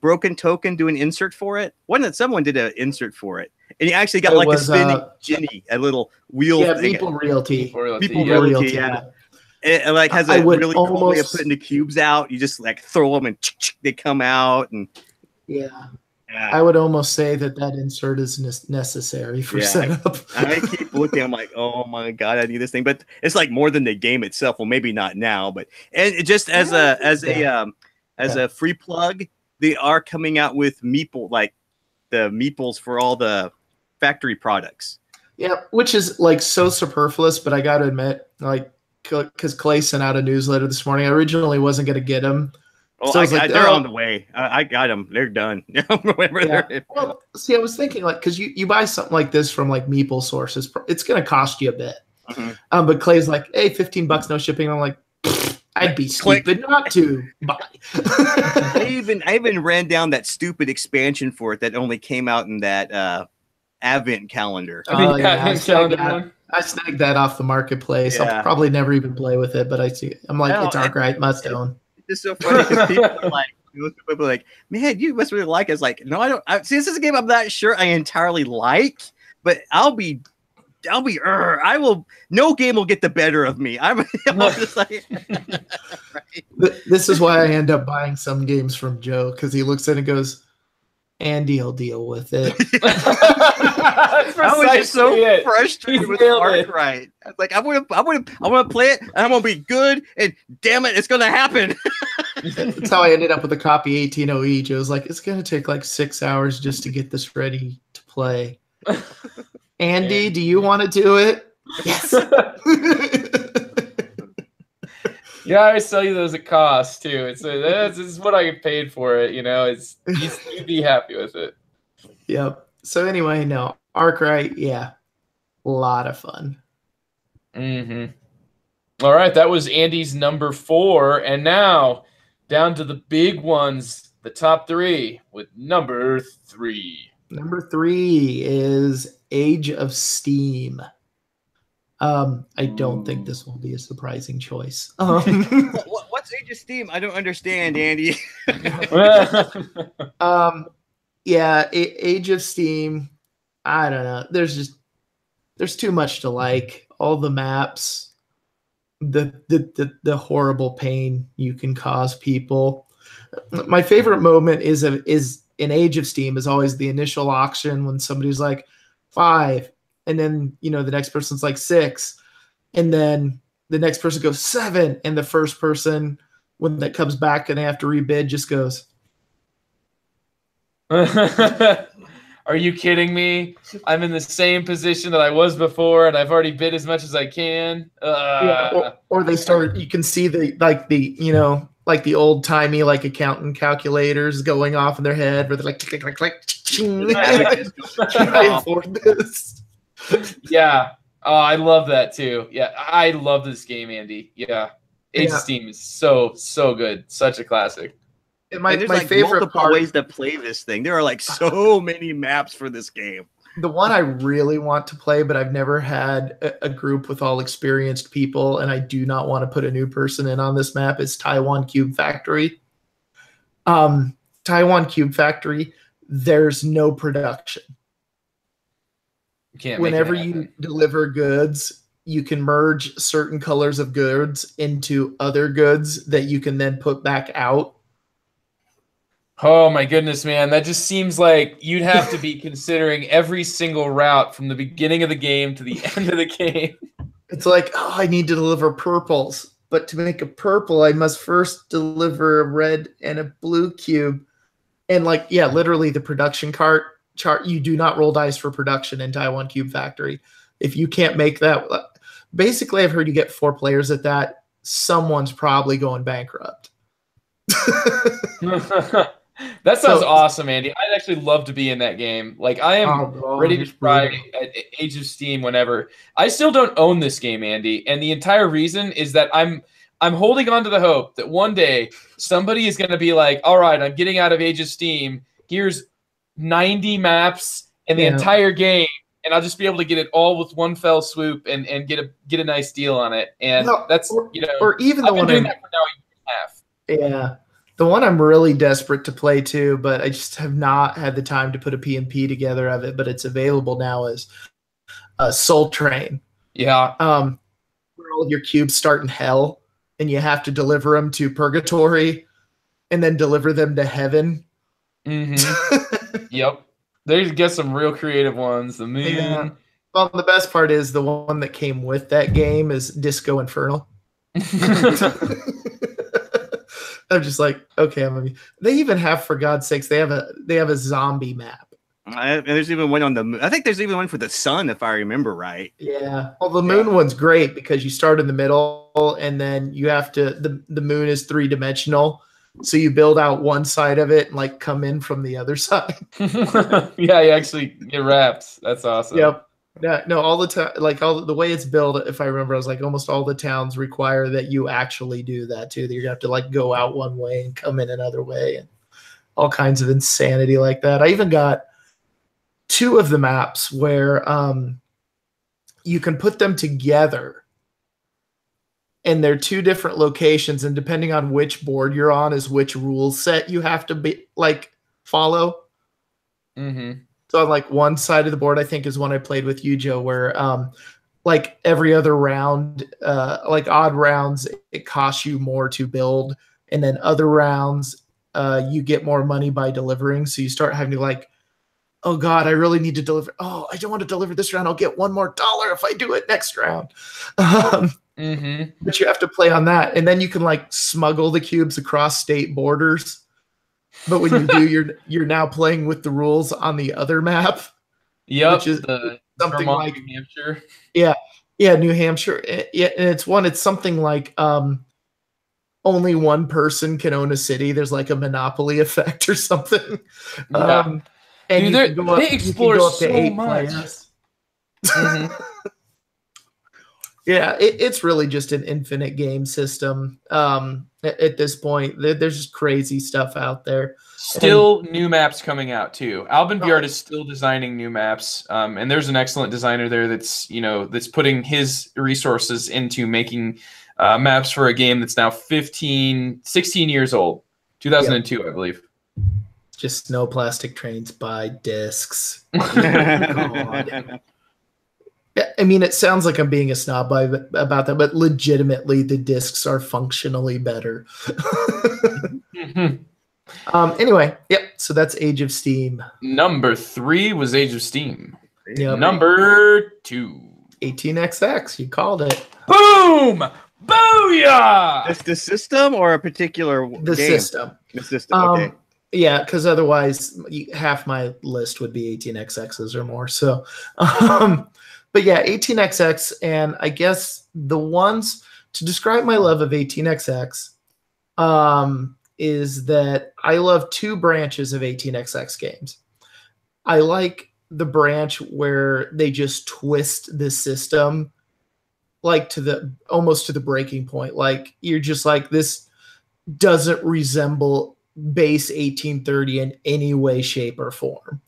broken token, doing insert for it. Someone did an insert for it, and he actually got a spinning Ginny, a little wheel. Yeah, Meeple Realty. Meeple Realty, yeah. It like has a really cool way of putting the cubes out. You just like throw them and they come out, and yeah. I would almost say that insert is necessary for setup. I keep looking. I'm like, oh my god, I need this thing. But it's like more than the game itself. Well, maybe not now, but and just as a free plug, they are coming out with Meeple, like the Meeples for all the factory products. Yeah, which is like so superfluous. But I got to admit, like, because Clay sent out a newsletter this morning. I originally wasn't going to get them. Oh, so they're on the way. I got them. They're done. Well, see, I was thinking like, because you buy something like this from like Meeple sources, it's going to cost you a bit. But Clay's like, hey, $15, no shipping. I'm like, I'd be stupid not to buy. I even ran down that stupid expansion for it that only came out in that Advent calendar. I snagged that off the marketplace. Yeah. I'll probably never even play with it, but I'm like, it's Arkwright, must own. It's so funny because people are like, man, you must really like it. It's like, no, I don't. See, this is a game I'm not sure I entirely like, but I will. No game will get the better of me. I'm just like, right. This is why I end up buying some games from Joe, because he looks at it and goes, Andy will deal with it. I was just so frustrated with Arkwright. I was like, I want to play it, and I'm gonna be good, and damn it, it's gonna happen. That's how I ended up with a copy 18OE. Joe was like, it's gonna take like 6 hours just to get this ready to play. Andy, do you want to do it? Yes. Yeah, I sell you those at cost too. This is what I paid for it. You know, you'd be happy with it. Yep. So anyway, no, Arkwright, yeah, a lot of fun. All right, that was Andy's number 4, and now down to the big ones, the top 3 with number 3. Number 3 is Age of Steam. I don't think this will be a surprising choice. What's Age of Steam? I don't understand, Andy. Yeah, Age of Steam. I don't know. There's too much to like. All the maps, the horrible pain you can cause people. My favorite moment is in Age of Steam is always the initial auction when somebody's like 5. And then, the next person's like 6. And then the next person goes 7. And the first person, when that comes back and they have to rebid, just goes. Are you kidding me? I'm in the same position that I was before, and I've already bid as much as I can. Yeah, or they start, you can see the old timey like accountant calculators going off in their head where they're like, click, click, click, can I afford this? Yeah. Oh, I love that too. Yeah, I love this game, Andy. Yeah. Age of Steam is so good. Such a classic. And my favorite multiple ways to play this thing. There are like so many maps for this game. The one I really want to play, but I've never had a group with all experienced people, and I do not want to put a new person in on this map, is Taiwan Cube Factory. Taiwan Cube Factory, there's no production. Whenever you deliver goods, you can merge certain colors of goods into other goods that you can then put back out. Oh my goodness, man. That just seems like you'd have to be considering every single route from the beginning of the game to the end of the game. It's like, oh, I need to deliver purples. But to make a purple, I must first deliver a red and a blue cube. And literally the production chart, you do not roll dice for production in Taiwan Cube Factory. If you can't make that, basically I've heard you get 4 players at that, someone's probably going bankrupt. That sounds awesome, Andy. I'd actually love to be in that game. Like, I am ready to try at Age of Steam whenever. I still don't own this game, Andy, and the entire reason is that I'm holding on to the hope that one day somebody is going to be like, all right, I'm getting out of Age of Steam. Here's 90 maps and the entire game, and I'll just be able to get it all with one fell swoop and get a nice deal on it. And that's, or even I've been doing that for now a year and a half. Yeah. The one I'm really desperate to play too, but I just have not had the time to put a PMP together of it, but it's available now, is Soul Train. Yeah. Where all of your cubes start in hell and you have to deliver them to purgatory and then deliver them to heaven. Mm-hmm. Yep. They get some real creative ones. The moon. Yeah. Well, the best part is the one that came with that game is Disco Infernal. I'm just like, okay. They even have, for God's sakes, they have a zombie map. There's even one on the moon. I think there's even one for the sun, if I remember right. Yeah. Well, the moon one's great because you start in the middle and then you have to. The moon is 3-dimensional, so you build out one side of it and like come in from the other side. Yeah, you actually get wrapped. That's awesome. Yep. Yeah, no, all the time, like the way it's built, if I remember, I was like almost all the towns require that you actually do that too. That you have to like go out one way and come in another way, and all kinds of insanity like that. I even got 2 of the maps where you can put them together, and they're 2 different locations, and depending on which board you're on, is which rule set you have to be like follow. Mm-hmm. So on like one side of the board, I think is one I played with you, Joe, where like every other round, like odd rounds, it costs you more to build. And then other rounds, you get more money by delivering. So you start having to like, oh God, I really need to deliver. Oh, I don't want to deliver this round. I'll get $1 more if I do it next round. Mm-hmm. But you have to play on that. And then you can like smuggle the cubes across state borders. But when you do, you're now playing with the rules on the other map. Yep, which is something Vermont, like New Hampshire. Yeah, New Hampshire. Yeah, and it's something like only one person can own a city. There's like a monopoly effect or something. Yeah. And dude, they explore so much. Mm-hmm. Yeah, it's really just an infinite game system. At this point, there's just crazy stuff out there. Still new maps coming out too. Alban Bjart is still designing new maps, and there's an excellent designer there that's putting his resources into making maps for a game that's now 16 years old, 2002, yep. I believe. Just no plastic trains by discs. God. I mean, it sounds like I'm being a snob about that, but legitimately, the discs are functionally better. Anyway, yep. So that's Age of Steam. Number 3 was Age of Steam. Yep. Number 2, 18XX. You called it. Boom! Booyah! It's the system or a particular game? System. The system. Okay. Yeah, because otherwise, half my list would be 18XXs or more. So. But yeah, 18XX, and I guess the ones to describe my love of 18XX is that I love 2 branches of 18XX games. I like the branch where they just twist the system like almost to the breaking point. Like you're just like, this doesn't resemble base 1830 in any way, shape, or form.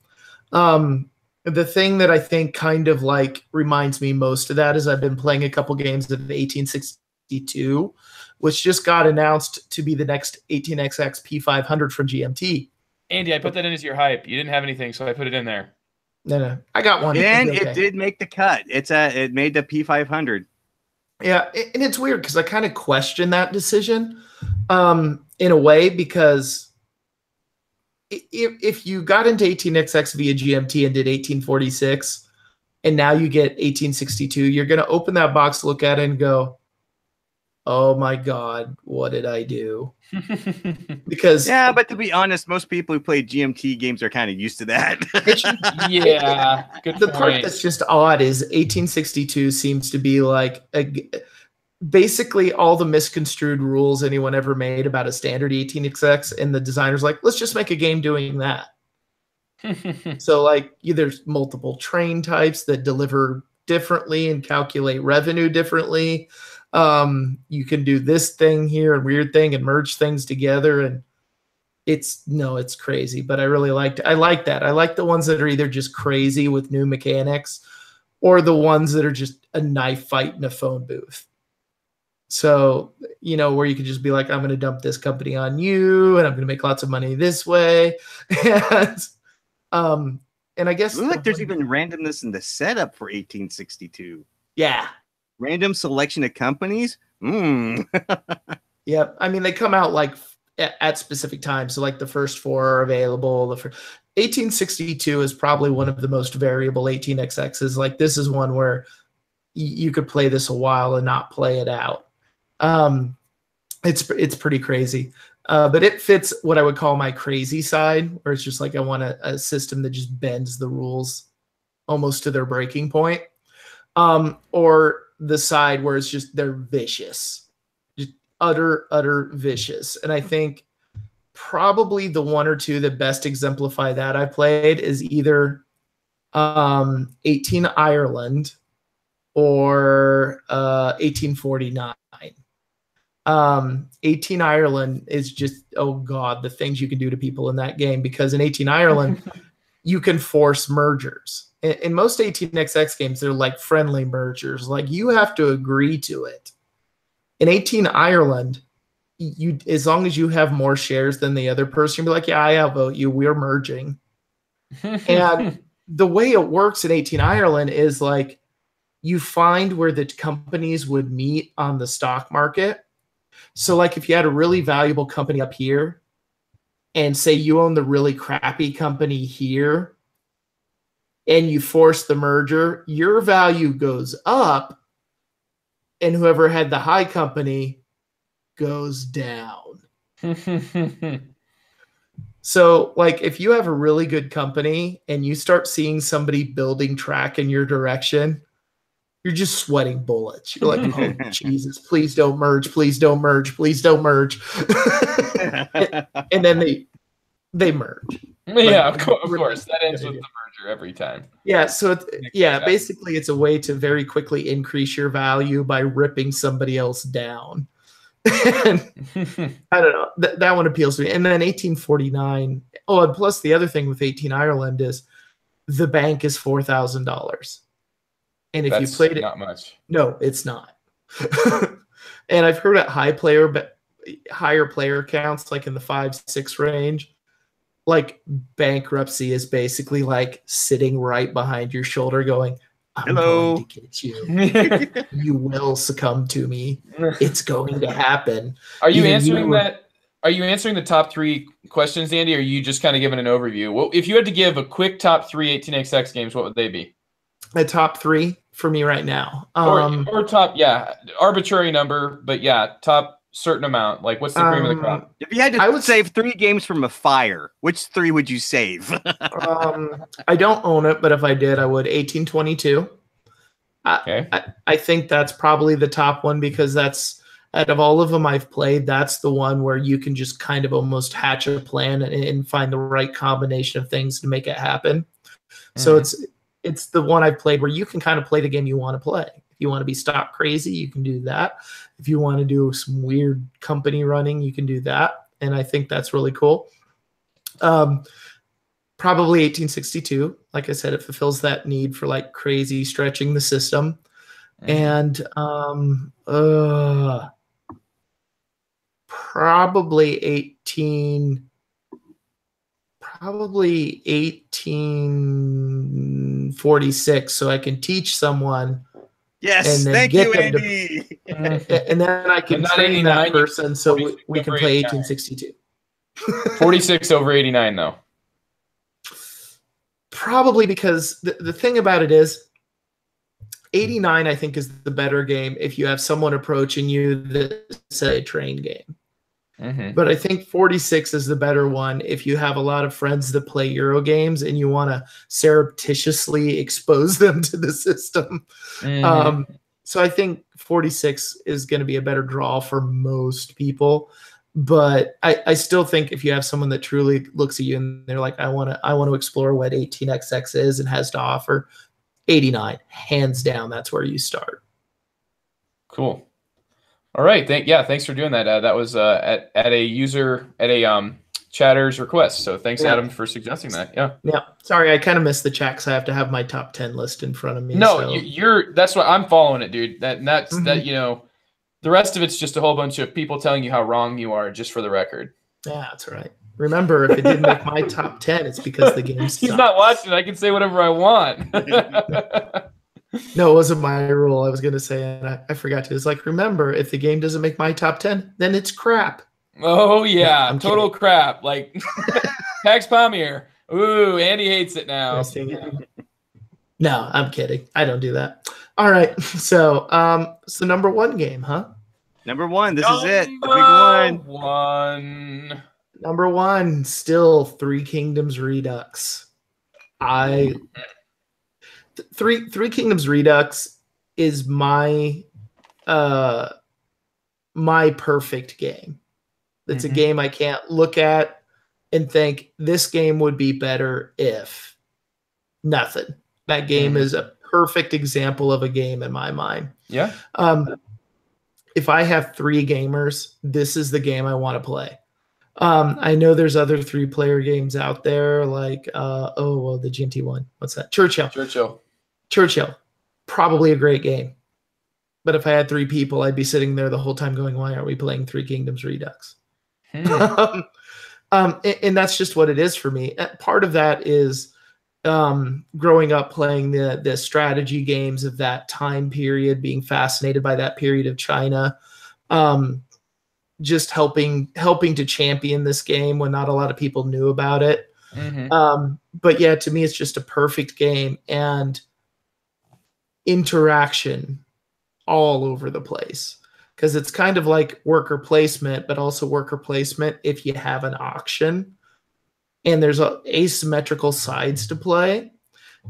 The thing that I think kind of like reminds me most of that is I've been playing a couple games of 1862, which just got announced to be the next 18XX P500 from GMT. Andy, I put that in as your hype. You didn't have anything, so I put it in there. No, I got one. And it did make the cut. It made the P500. Yeah, and it's weird because I kind of question that decision in a way, because if you got into 18XX via GMT and did 1846, and now you get 1862, you're going to open that box, look at it, and go, oh my God, what did I do? Because yeah, but to be honest, most people who play GMT games are kind of used to that. Yeah, good the point. part that's just odd is 1862 seems to be like basically all the misconstrued rules anyone ever made about a standard 18xx, and the designer's like, let's just make a game doing that. So like there's multiple train types that deliver differently and calculate revenue differently. You can do this thing here and weird thing and merge things together, and it's crazy, but I really liked it. I like that. I like the ones that are either just crazy with new mechanics or the ones that are just a knife fight in a phone booth. So, where you could just be like, I'm going to dump this company on you and I'm going to make lots of money this way. And I guess look, there's even randomness in the setup for 1862. Yeah. Random selection of companies. Yep. I mean, they come out like at specific times. So like the first 4 are available. 1862 is probably one of the most variable 18xx's. Like this is one where you could play this a while and not play it out. It's pretty crazy. But it fits what I would call my crazy side, where it's just like I want a system that just bends the rules almost to their breaking point. Or the side where it's just they're vicious, just utter vicious. And I think probably the 1 or 2 that best exemplify that I played is either 18 Ireland or 1849. 18 Ireland is just, oh God, the things you can do to people in that game, because in 18 Ireland, you can force mergers. In most 18xx games, they're like friendly mergers. Like you have to agree to it. In 18 Ireland, as long as you have more shares than the other person, you'll be like, yeah, I outvote you. We're merging. And the way it works in 18 Ireland is like you find where the companies would meet on the stock market. So like if you had a really valuable company up here and say you own the really crappy company here and you force the merger, your value goes up and whoever had the high company goes down. So like if you have a really good company and you start seeing somebody building track in your direction, you're just sweating bullets. You're like, oh, Jesus, please don't merge. Please don't merge. Please don't merge. and then they merge. Yeah, of course. That ends with the merger every time. Yeah, so basically it's a way to very quickly increase your value by ripping somebody else down. And I don't know. That one appeals to me. And then 1849. Oh, and plus the other thing with 18 Ireland is the bank is $4,000. And if you played it, not much. No, it's not. And I've heard at higher player counts, like in the 5-6 range, like bankruptcy is basically like sitting right behind your shoulder, going, "I'm going to get you. You will succumb to me. It's going to happen." Are you answering that? Are you answering the top 3 questions, Andy? Or are you just kind of giving an overview? Well, if you had to give a quick top 3 18xx games, what would they be? A top 3 for me right now. Or top, arbitrary number, but top certain amount. Like, what's the cream of the crop? If you had to save 3 games from a fire, which 3 would you save? I don't own it, but if I did, I would. 1822. Okay. I think that's probably the top one, because that's, out of all of them I've played, that's the one where you can just kind of almost hatch a plan and find the right combination of things to make it happen. So it's the one I've played where you can kind of play the game you want to play. If you want to be stock crazy, you can do that. If you want to do some weird company running, you can do that. And I think that's really cool. Probably 1862. Like I said, it fulfills that need for like crazy stretching the system. And probably 1846, so I can teach someone. Yes, thank you, Andy. And then I can train that person so we can play 1862. 46 over 89, though. Probably because the thing about it is 89, I think, is the better game if you have someone approaching you that's a train game. But I think 46 is the better one if you have a lot of friends that play Euro games and you want to surreptitiously expose them to the system. So I think 46 is going to be a better draw for most people. But I still think if you have someone that truly looks at you and they're like, I want to explore what 18xx is and has to offer, 89, hands down, that's where you start. Cool. All right. Thanks for doing that. That was at a chatter's request. So thanks, Adam, for suggesting that. Yeah. Yeah. Sorry, I kind of missed the chat because I have to have my top 10 list in front of me. No, so. That's what I'm following it, dude. That's the rest of it's just a whole bunch of people telling you how wrong you are, just for the record. Yeah, that's right. Remember, if it didn't make my top 10, it's because the game sucked. He's not watching. I can say whatever I want. No, it wasn't my rule. I was going to say, and I forgot to. It's like, remember, if the game doesn't make my top 10, then it's crap. Oh, yeah. No, total kidding. crap. Like, Pax Pommier. Ooh, Andy hates it now. No, I'm kidding. I don't do that. All right. So, so number one game, huh? Number one. This is it. The big one. Number one, still Three Kingdoms Redux. Three Kingdoms Redux is my my perfect game. It's a game I can't look at and think this game would be better if nothing. That game is a perfect example of a game in my mind. Yeah. If I have three gamers, this is the game I want to play. I know there's other 3-player games out there like the GMT one. What's that? Churchill. Probably a great game. But if I had three people, I'd be sitting there the whole time going, why aren't we playing Three Kingdoms Redux? And that's just what it is for me. Part of that is growing up playing the strategy games of that time period, being fascinated by that period of China, just helping to champion this game when not a lot of people knew about it. But yeah, to me, it's just a perfect game and interaction all over the place. Because it's kind of like worker placement, but also worker placement if you have an auction. And there's asymmetrical sides to play.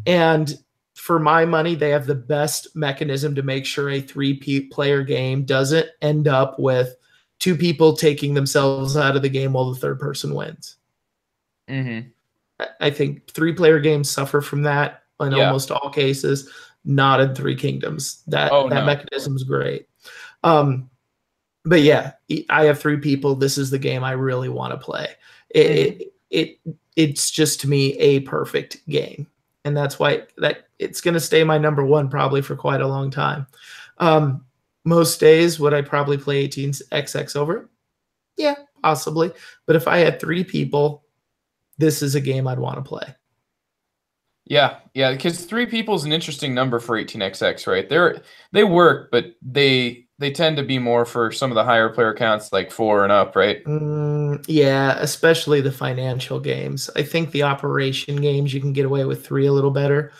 And for my money, they have the best mechanism to make sure a 3-player game doesn't end up with 2 people taking themselves out of the game while the third person wins. I think 3-player games suffer from that in almost all cases, not in Three Kingdoms. That mechanism's great. But yeah, I have 3 people. This is the game I really want to play. It's just, to me, a perfect game. And that's why it's going to stay my number one probably for quite a long time. Most days, would I probably play 18xx over it? Yeah, possibly. But if I had 3 people, this is a game I'd want to play. Yeah, because 3 people is an interesting number for 18xx, right? They work, but they tend to be more for some of the higher player counts, like 4 and up, right? Yeah, especially the financial games. I think the operation games, you can get away with 3 a little better.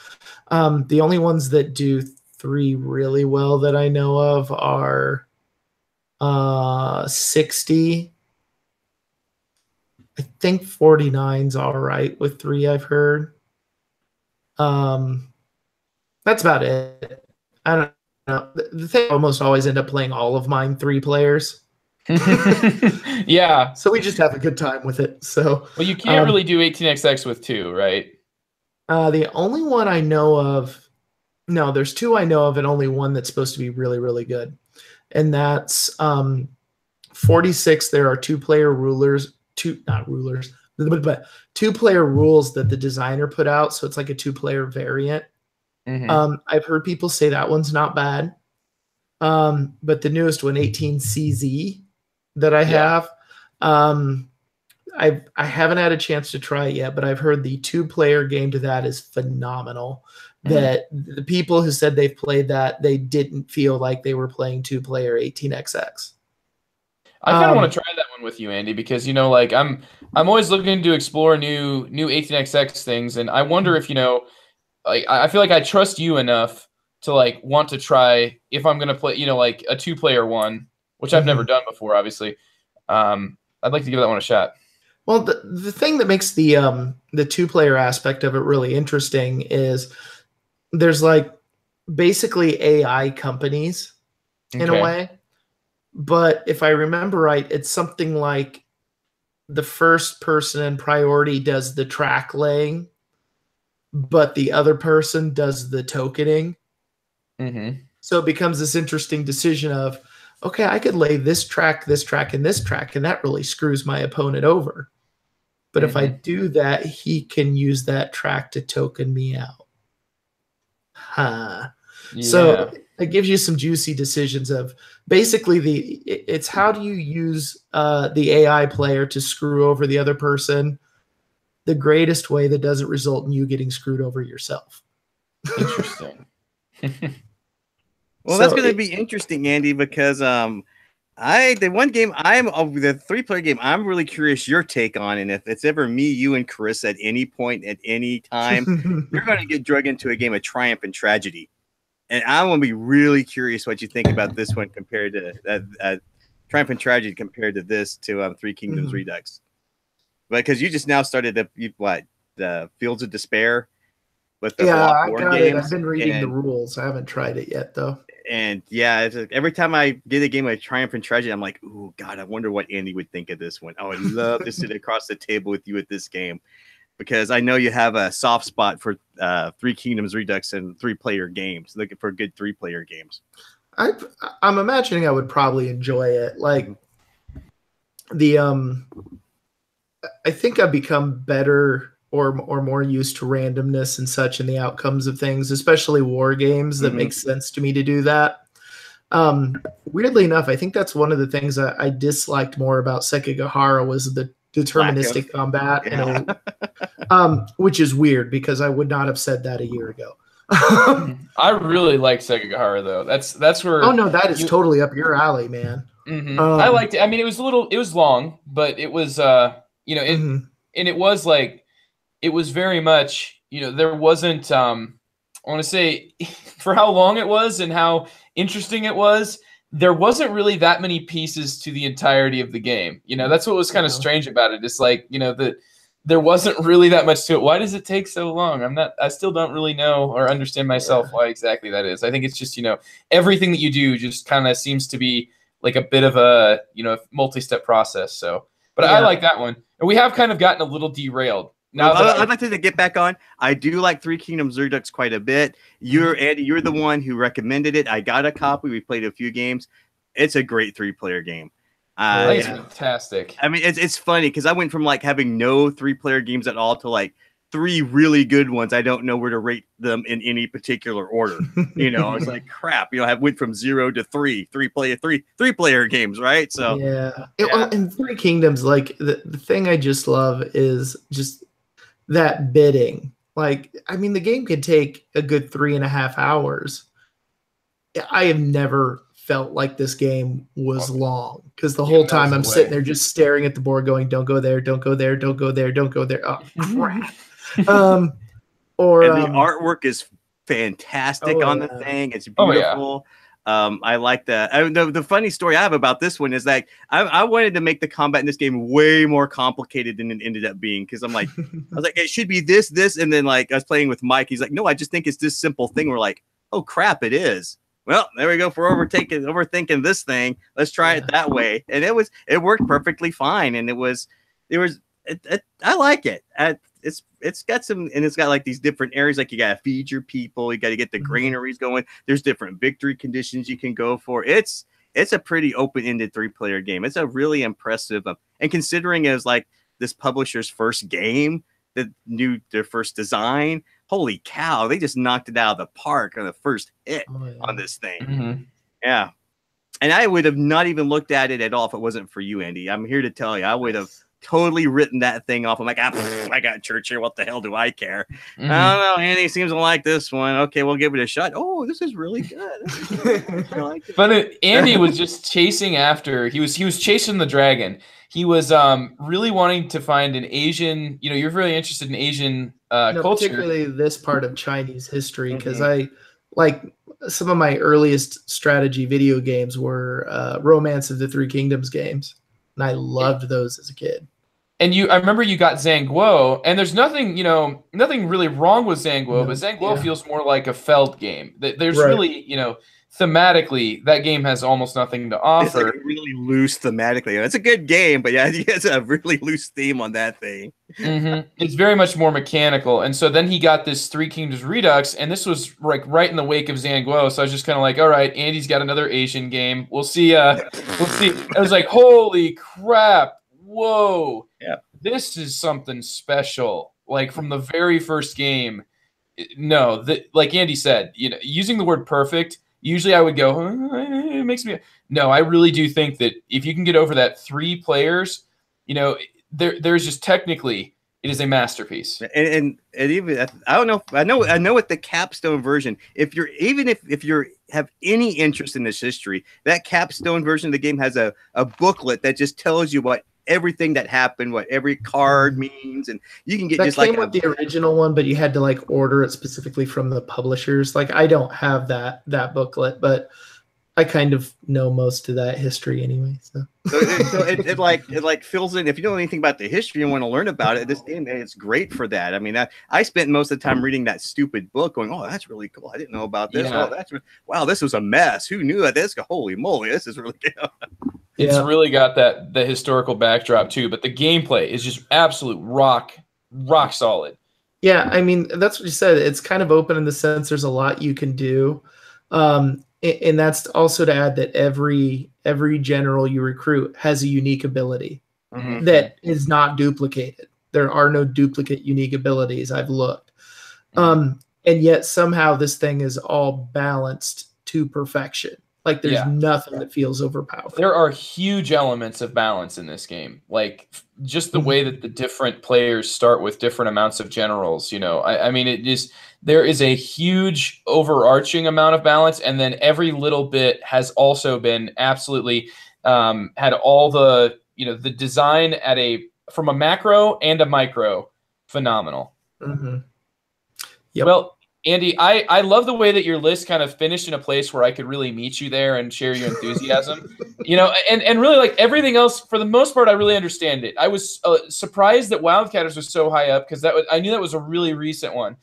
The only ones that do 3 really well that I know of are 60. I think 49's all right with 3, I've heard. That's about it. I don't know. The thing, I almost always end up playing all of mine 3 players. Yeah. So we just have a good time with it. So well, you can't really do 18xx with 2, right? The only one I know of, no, there's 2 I know of, and only one that's supposed to be really, really good. And that's 46. There are 2-player rulers, 2-player rules that the designer put out. So it's like a 2-player variant. I've heard people say that one's not bad. But the newest one, 18CZ, that I have, I haven't had a chance to try it yet, but I've heard the 2-player game to that is phenomenal. That the people who said they've played that, they didn't feel like they were playing 2-player 18xx. I kind of want to try that one with you, Andy, because like I'm always looking to explore new 18xx things, and I wonder if like I feel like I trust you enough to like want to try if I'm gonna play like a 2-player one, which I've never done before, obviously. I'd like to give that one a shot. Well, the thing that makes the 2-player aspect of it really interesting is there's like basically AI companies in a way. But if I remember right, it's something like the first person in priority does the track laying, but the other person does the tokening. So it becomes this interesting decision of, okay, I could lay this track, and this track, and that really screws my opponent over. But if I do that, he can use that track to token me out. So it gives you some juicy decisions of basically it's how do you use the AI player to screw over the other person the greatest way that doesn't result in you getting screwed over yourself. Interesting. Well, that's going to be interesting, Andy, because the 3-player game I'm really curious your take on, and if it's ever me, you, and Chris at any point at any time, you're going to get drug into a game of Triumph and Tragedy, and I want to be really curious what you think about this one compared to Triumph and Tragedy compared to this to Three Kingdoms Redux, because you just now started the Fields of Despair. With the I got it. I've been reading the rules. I haven't tried it yet, though. And yeah, it's like every time I get a game of Triumph and Tragedy, I'm like, "Oh God, I wonder what Andy would think of this one." I would love to sit across the table with you at this game, because I know you have a soft spot for Three Kingdoms Redux and 3-player games. Looking for good 3-player games. I'm imagining I would probably enjoy it. Like I think I've become better or more used to randomness and such in the outcomes of things, especially war games that makes sense to me to do that. Weirdly enough, I think that's one of the things I disliked more about Sekigahara was the deterministic combat, which is weird because I would not have said that a year ago. I really like Sekigahara though. That's where. Oh no, that is totally up your alley, man. I liked it. I mean, it was long, but it was and it was like. It was very much, there wasn't, I want to say, for how long it was and how interesting it was, there wasn't really that many pieces to the entirety of the game. That's what was kind of strange about it. It's like, that there wasn't really that much to it. Why does it take so long? I still don't really know or understand myself why exactly that is. I think it's just, everything that you do just kind of seems to be like a bit of a, multi-step process. So, but I like that one. And we have kind of gotten a little derailed. Now I'd like to get back on. I do like Three Kingdoms Redux quite a bit. Andy, you're the one who recommended it. I got a copy. We played a few games. It's a great 3-player game. It's fantastic. I mean, it's funny because I went from like having no 3-player games at all to like 3 really good ones. I don't know where to rate them in any particular order. It's like crap. I went from 0 to 3 3-player games, right? So in Three Kingdoms, like the thing I just love is just that bidding. Like, I mean, the game could take a good 3.5 hours. I have never felt like this game was long because the whole time I'm sitting there just staring at the board going, don't go there, don't go there, don't go there, don't go there. Oh, crap. And the artwork is fantastic on the thing. It's beautiful. I like that. The funny story I have about this one is that I wanted to make the combat in this game way more complicated than it ended up being, because I was like, it should be this, and then like I was playing with Mike. He's like, no, I just think it's this simple thing. We're like, oh crap, it is. Well, there we go for overthinking this thing. Let's try it that way, and it worked perfectly fine, and I like it. It's got some, and it's got like these different areas. Like you got to feed your people, you got to get the granaries going. There's different victory conditions you can go for. It's a pretty open-ended 3-player game. It's a really impressive, and considering it was like this publisher's first game, their first design. Holy cow! They just knocked it out of the park on the first hit on this thing. Yeah, and I would have not even looked at it at all if it wasn't for you, Andy. I'm here to tell you, I would have totally written that thing off. I'm like, I got church here. What the hell do I care? I don't know. Andy seems to like this one. Okay, we'll give it a shot. Oh, this is really good. I like it. But Andy was just chasing after. He was chasing the dragon. He was really wanting to find an Asian. You're really interested in Asian culture, particularly this part of Chinese history, because I like some of my earliest strategy video games were Romance of the Three Kingdoms games, and I loved those as a kid. And I remember you got Zangwo, and there's nothing, nothing really wrong with Zangwo, but Zangwo feels more like a Feld game. There's really, thematically, that game has almost nothing to offer. It's like really loose thematically. It's a good game, but yeah, he has a really loose theme on that thing. It's very much more mechanical. And so then he got this Three Kingdoms Redux, and this was like right in the wake of Zangwo. So I was just kind of like, all right, Andy's got another Asian game. We'll see. We'll see. I was like, holy crap. Whoa. Yeah. This is something special. Like from the very first game. No, like Andy said, using the word perfect, usually I would go, it makes me. No, I really do think that if you can get over that 3 players, there's just technically it is a masterpiece. And even I don't know. I know with the capstone version, if you have any interest in this history, that capstone version of the game has a booklet that just tells you what everything that happened, what every card means, and you can get that just came like with the original one, but you had to like order it specifically from the publishers. Like I don't have that booklet, but I kind of know most of that history anyway. So it fills in. If you know anything about the history and want to learn about it, this game it's great for that. I mean, I spent most of the time reading that stupid book, going, "Oh, that's really cool. I didn't know about this. Yeah. Oh, wow, this was a mess. Who knew that? This holy moly, this is really good." It's really got the historical backdrop too, but the gameplay is just absolute rock solid. Yeah, I mean that's what you said. It's kind of open in the sense there's a lot you can do. And that's also to add that every general you recruit has a unique ability that is not duplicated. There are no duplicate unique abilities. I've looked. And yet somehow this thing is all balanced to perfection. Like there's nothing that feels overpowered. There are huge elements of balance in this game. Like just the way that the different players start with different amounts of generals, I mean, there is a huge overarching amount of balance. And then every little bit has also been absolutely had all the, the design from a macro and a micro phenomenal. Yep. Well, Andy, I love the way that your list kind of finished in a place where I could really meet you there and share your enthusiasm, and really like everything else for the most part, I really understand it. I was surprised that Wildcatters was so high up because I knew that was a really recent one.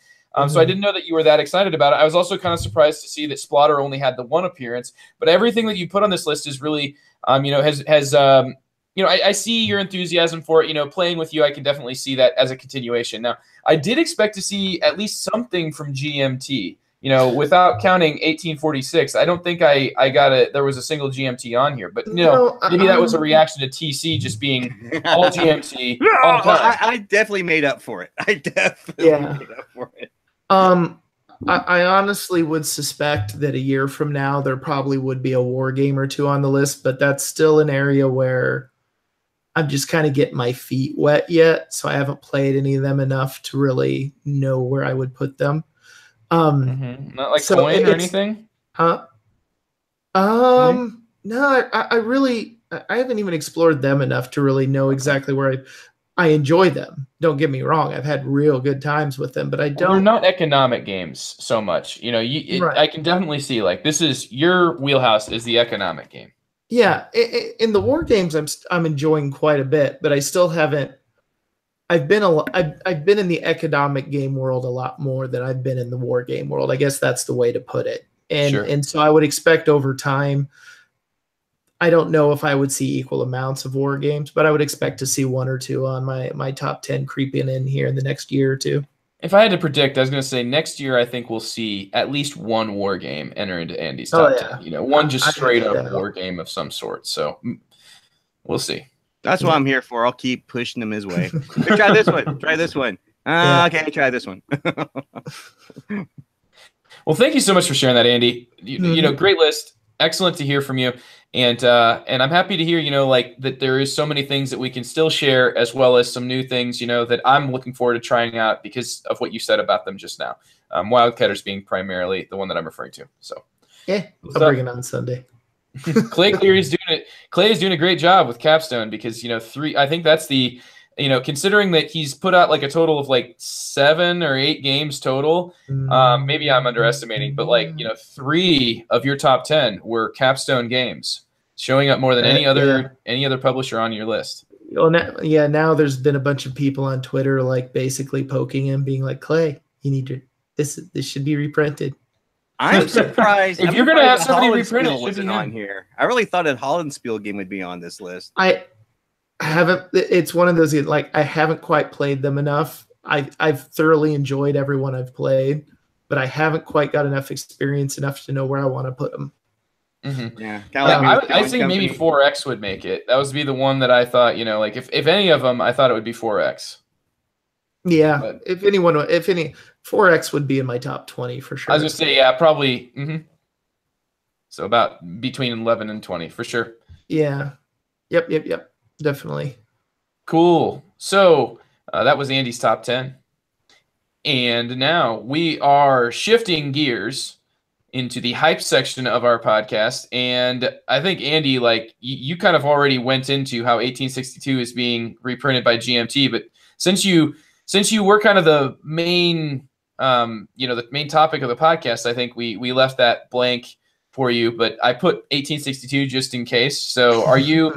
So I didn't know that you were that excited about it. I was also kind of surprised to see that Splatter only had the 1 appearance, but everything that you put on this list is really, I see your enthusiasm for it. Playing with you, I can definitely see that as a continuation. Now, I did expect to see at least something from GMT. Without counting 1846, I don't think I got it. There was a single GMT on here, but maybe that was a reaction to TC just being all GMT. all time. I definitely made up for it. I definitely made up for it. I honestly would suspect that a year from now there probably would be a war game or 2 on the list, but that's still an area where I'm just kind of getting my feet wet yet, so I haven't played any of them enough to really know where I would put them. Not like coin or anything? Huh? No, I haven't even explored them enough to really know exactly where I enjoy them. Don't get me wrong. I've had real good times with them, but I don't. They're not economic games so much. Right. I can definitely see like this is your wheelhouse is the economic game. Yeah, in the war games, I'm enjoying quite a bit, but I still haven't. I've been in the economic game world a lot more than I've been in the war game world. I guess that's the way to put it. And so I would expect over time. I don't know if I would see equal amounts of war games, but I would expect to see 1 or 2 on my top 10 creeping in here in the next year or 2. If I had to predict, I was going to say next year I think we'll see at least 1 war game enter into Andy's top 10. One just straight up war game of some sort. So we'll see. That's what I'm here for. I'll keep pushing him his way. Try this one. Try this one. Okay, try this one. Well, thank you so much for sharing that, Andy. Great list. Excellent to hear from you. And I'm happy to hear, that there is so many things that we can still share, as well as some new things, that I'm looking forward to trying out because of what you said about them just now. Wildcatters being primarily the one that I'm referring to. So I'll bring it on Sunday. Clay Cleary's doing it. Clay is doing a great job with Capstone because, I think that's the, considering that he's put out like a total of like 7 or 8 games total, maybe I'm underestimating, but 3 of your top 10 were Capstone games, showing up more than any other publisher on your list. Well, now there's been a bunch of people on Twitter like basically poking him, being like, Clay, you need to this should be reprinted. I'm surprised. If I'm you're gonna surprised have the somebody reprint it, Hollandspiel it should be wasn't on him. here. I really thought a Hollandspiel game would be on this list. I haven't. It's one of those like I haven't quite played them enough. I've thoroughly enjoyed everyone I've played, but I haven't quite got enough experience enough to know where I want to put them. Mm-hmm. Yeah, I think maybe 4X would make it. That would be the one that I thought, like if any of them, I thought it would be 4X. Yeah, But if any 4X would be in my top 20 for sure. I was just say, yeah, probably. So about between 11 and 20 for sure. Yeah. Yep. Definitely. Cool. So that was Andy's top 10. And now we are shifting gears into the hype section of our podcast. And I think, Andy, like you kind of already went into how 1862 is being reprinted by GMT. But since you were kind of the main, the main topic of the podcast, I think we left that blank for you. But I put 1862 just in case. So are you...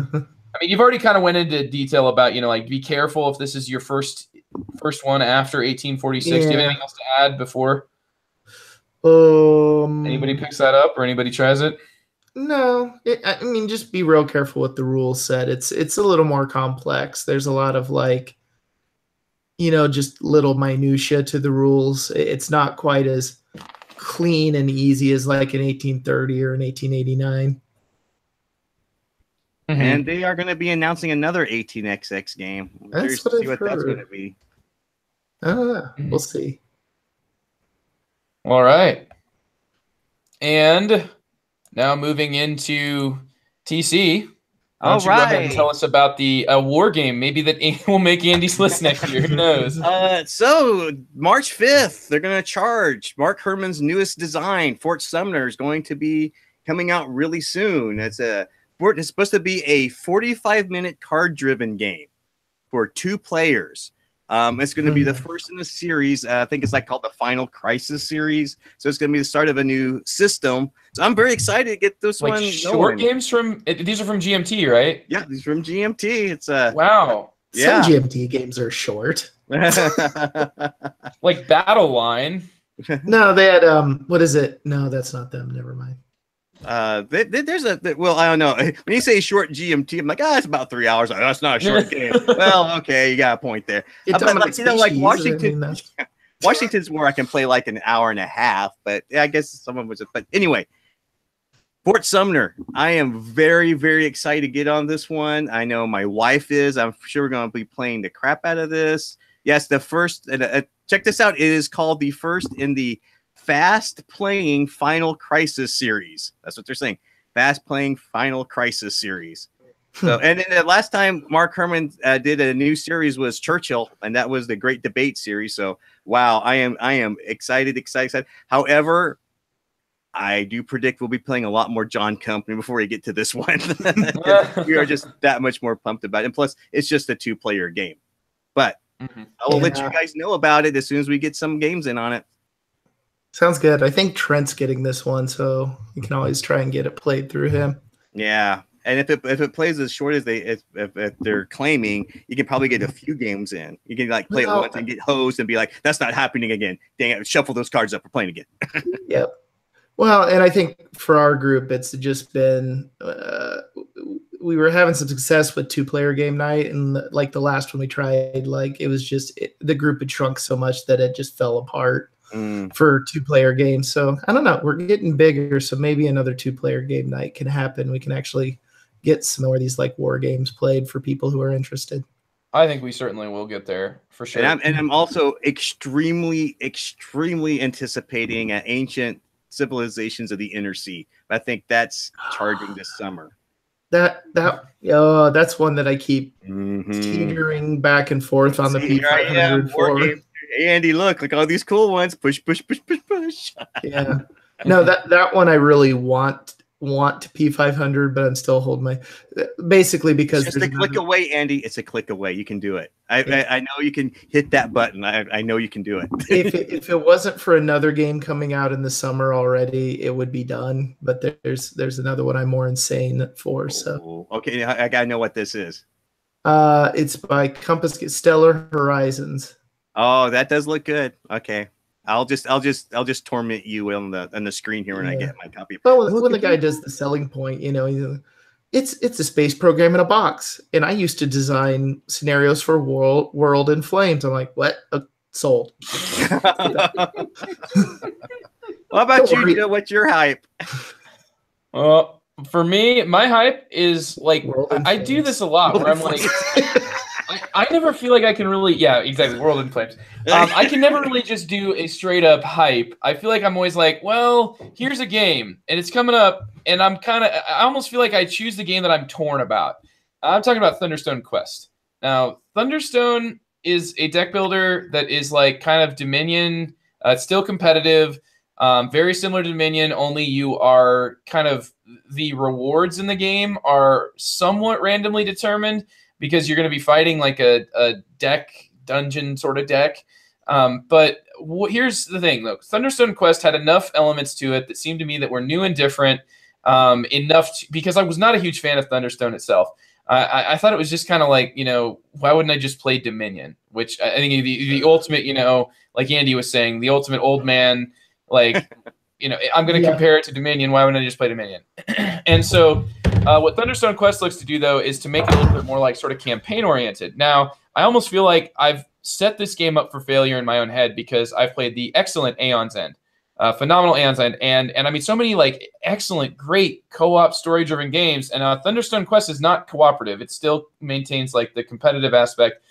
I mean, you've already kind of went into detail about, like be careful if this is your first one after 1846. Yeah. Do you have anything else to add before anybody picks that up or anybody tries it? No, I mean, just be real careful with the rule set. It's a little more complex. There's a lot of just little minutia to the rules. It's not quite as clean and easy as like an 1830 or an 1889. And they are going to be announcing another 18XX game. That's what I've heard. That's going to be. We'll see. All right. And now moving into TC. Why don't you go ahead and tell us about the war game? Maybe that will make Andy's list next year. Who knows? So March 5th, they're going to charge. Mark Herman's newest design, Fort Sumter, is going to be coming out really soon. It's supposed to be a 45-minute card-driven game for 2 players. It's going to be the first in the series. I think it's called the Final Crisis series. So it's going to be the start of a new system. So I'm very excited to get this one. Short games these are from GMT, right? Yeah, these are from GMT. It's wow. Yeah. Some GMT games are short. Like Battle Line. No, they had what is it? No, that's not them. Never mind. There's I don't know. When you say short GMT, I'm like, it's about 3 hours. That's not a short game. Well, okay, you got a point there. Like Washington, Washington's where I can play like an hour and a half, but I guess someone was. But anyway, Fort Sumter. I am very, very excited to get on this one. I know my wife is. I'm sure we're going to be playing the crap out of this. Yes, the first. Check this out. It is called the first in the Fast Playing Final Crisis series. That's what they're saying. Fast Playing Final Crisis series. So, and then the last time Mark Herman did a new series was Churchill, and that was the Great Debate series. So, wow, I am excited. However, I do predict we'll be playing a lot more John Company before we get to this one. We are just that much more pumped about it. And plus, it's just a 2-player game. But I will let you guys know about it as soon as we get some games in on it. Sounds good. I think Trent's getting this one, so you can always try and get it played through him. Yeah, and if it plays as short as if they're claiming, you can probably get a few games in. You can play it once and get hosed and be like, "That's not happening again." Dang it! Shuffle those cards up. We're playing again. Yep. Well, and I think for our group, it's just been we were having some success with 2-player game night, and the last one we tried, it was just the group had shrunk so much that it just fell apart. For 2-player games. So I don't know. We're getting bigger, so maybe another 2-player game night can happen. We can actually get some more of these war games played for people who are interested. I think we certainly will get there for sure. And I'm also extremely anticipating Ancient Civilizations of the Inner Sea. I think that's charging this summer. That's one that I keep teetering back and forth on the P500 for. Hey, Andy, look all these cool ones. Push. Yeah. No, that one I really want to P500, but I'm still holding my basically because it's just a click away, Andy. It's a click away. You can do it. I know you can hit that button. I know you can do it. if it wasn't for another game coming out in the summer already, it would be done. But there's another one I'm more insane for. So okay, I gotta know what this is. It's by Compass Stellar Horizons. Oh, that does look good. Okay. I'll just torment you on the screen here when I get my copy. Well, when the guy does the selling point, it's a space program in a box, and I used to design scenarios for World in Flames. I'm like, what? Sold. What about you, Joe? What's your hype? Well, for me, my hype is like I do this a lot where I'm like, I never feel like I can really, yeah, exactly, World in Flames. I can never really just do a straight up hype. I feel like I'm always like, well, here's a game and it's coming up, and I almost feel like I choose the game that I'm torn about. I'm talking about Thunderstone Quest. Now, Thunderstone is a deck builder that is like kind of Dominion. It's still competitive. Very similar to Dominion, only you are kind of, the rewards in the game are somewhat randomly determined because you're going to be fighting like a deck dungeon sort of deck. But here's the thing, though. Thunderstone Quest had enough elements to it that seemed to me that were new and different because I was not a huge fan of Thunderstone itself. I thought it was just kind of like, why wouldn't I just play Dominion? Which I think the ultimate, like Andy was saying, the ultimate old man, like, I'm going to compare it to Dominion. Why wouldn't I just play Dominion? And so what Thunderstone Quest looks to do, though, is to make it a little bit more like sort of campaign-oriented. Now, I almost feel like I've set this game up for failure in my own head because I've played the excellent Aeon's End, phenomenal Aeon's End, and I mean, so many like excellent, great co-op story-driven games, and Thunderstone Quest is not cooperative. It still maintains like the competitive aspect.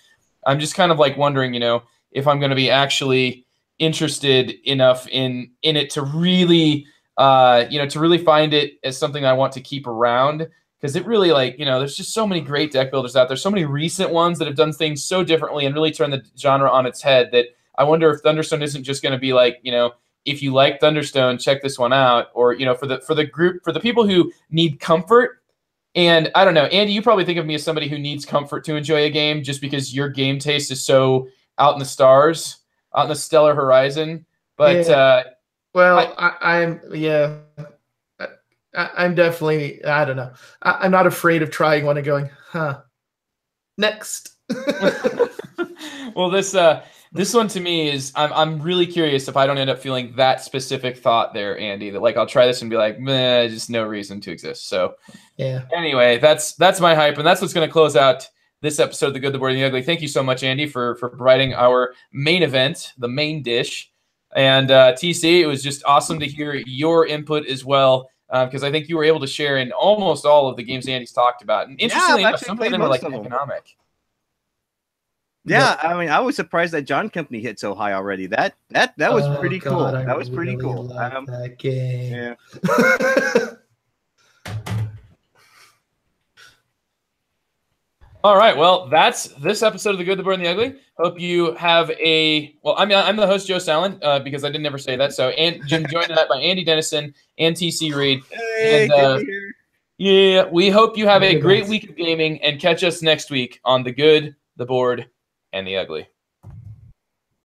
I'm just kind of like wondering, if I'm going to be actually interested enough in it to really to really find it as something I want to keep around, because it really, like, there's just so many great deck builders out there, so many recent ones that have done things so differently and really turned the genre on its head, that I wonder if Thunderstone isn't just going to be like, if you like Thunderstone, check this one out, or for the people who need comfort. And I don't know, Andy, you probably think of me as somebody who needs comfort to enjoy a game just because your game taste is so out in the stars, out in the stellar horizon. But I'm definitely, I don't know. I'm not afraid of trying one and going, next. Well, this one to me is, I'm really curious if I don't end up feeling that specific thought there, Andy, that like I'll try this and be like, meh, just no reason to exist. So yeah. Anyway, that's my hype, and that's what's going to close out this episode of The Good, the Bored, and the Ugly. Thank you so much, Andy, for providing our main event, the main dish. And TC, it was just awesome to hear your input as well, because I think you were able to share in almost all of the games Andy's talked about. And interestingly enough, some of them are like economic. Yeah, I mean, I was surprised that John Company hit so high already. That was pretty cool. That was pretty cool. That game. Yeah. All right, well, that's this episode of The Good, the Bored, and the Ugly. Hope you have I'm the host, Joe Sallin, because I didn't ever say that. So, and Jim joined tonight by Andy Dennison and TC Reed. Hey, and, yeah, we hope you have a great week of gaming, and catch us next week on The Good, the Bored, and the Ugly.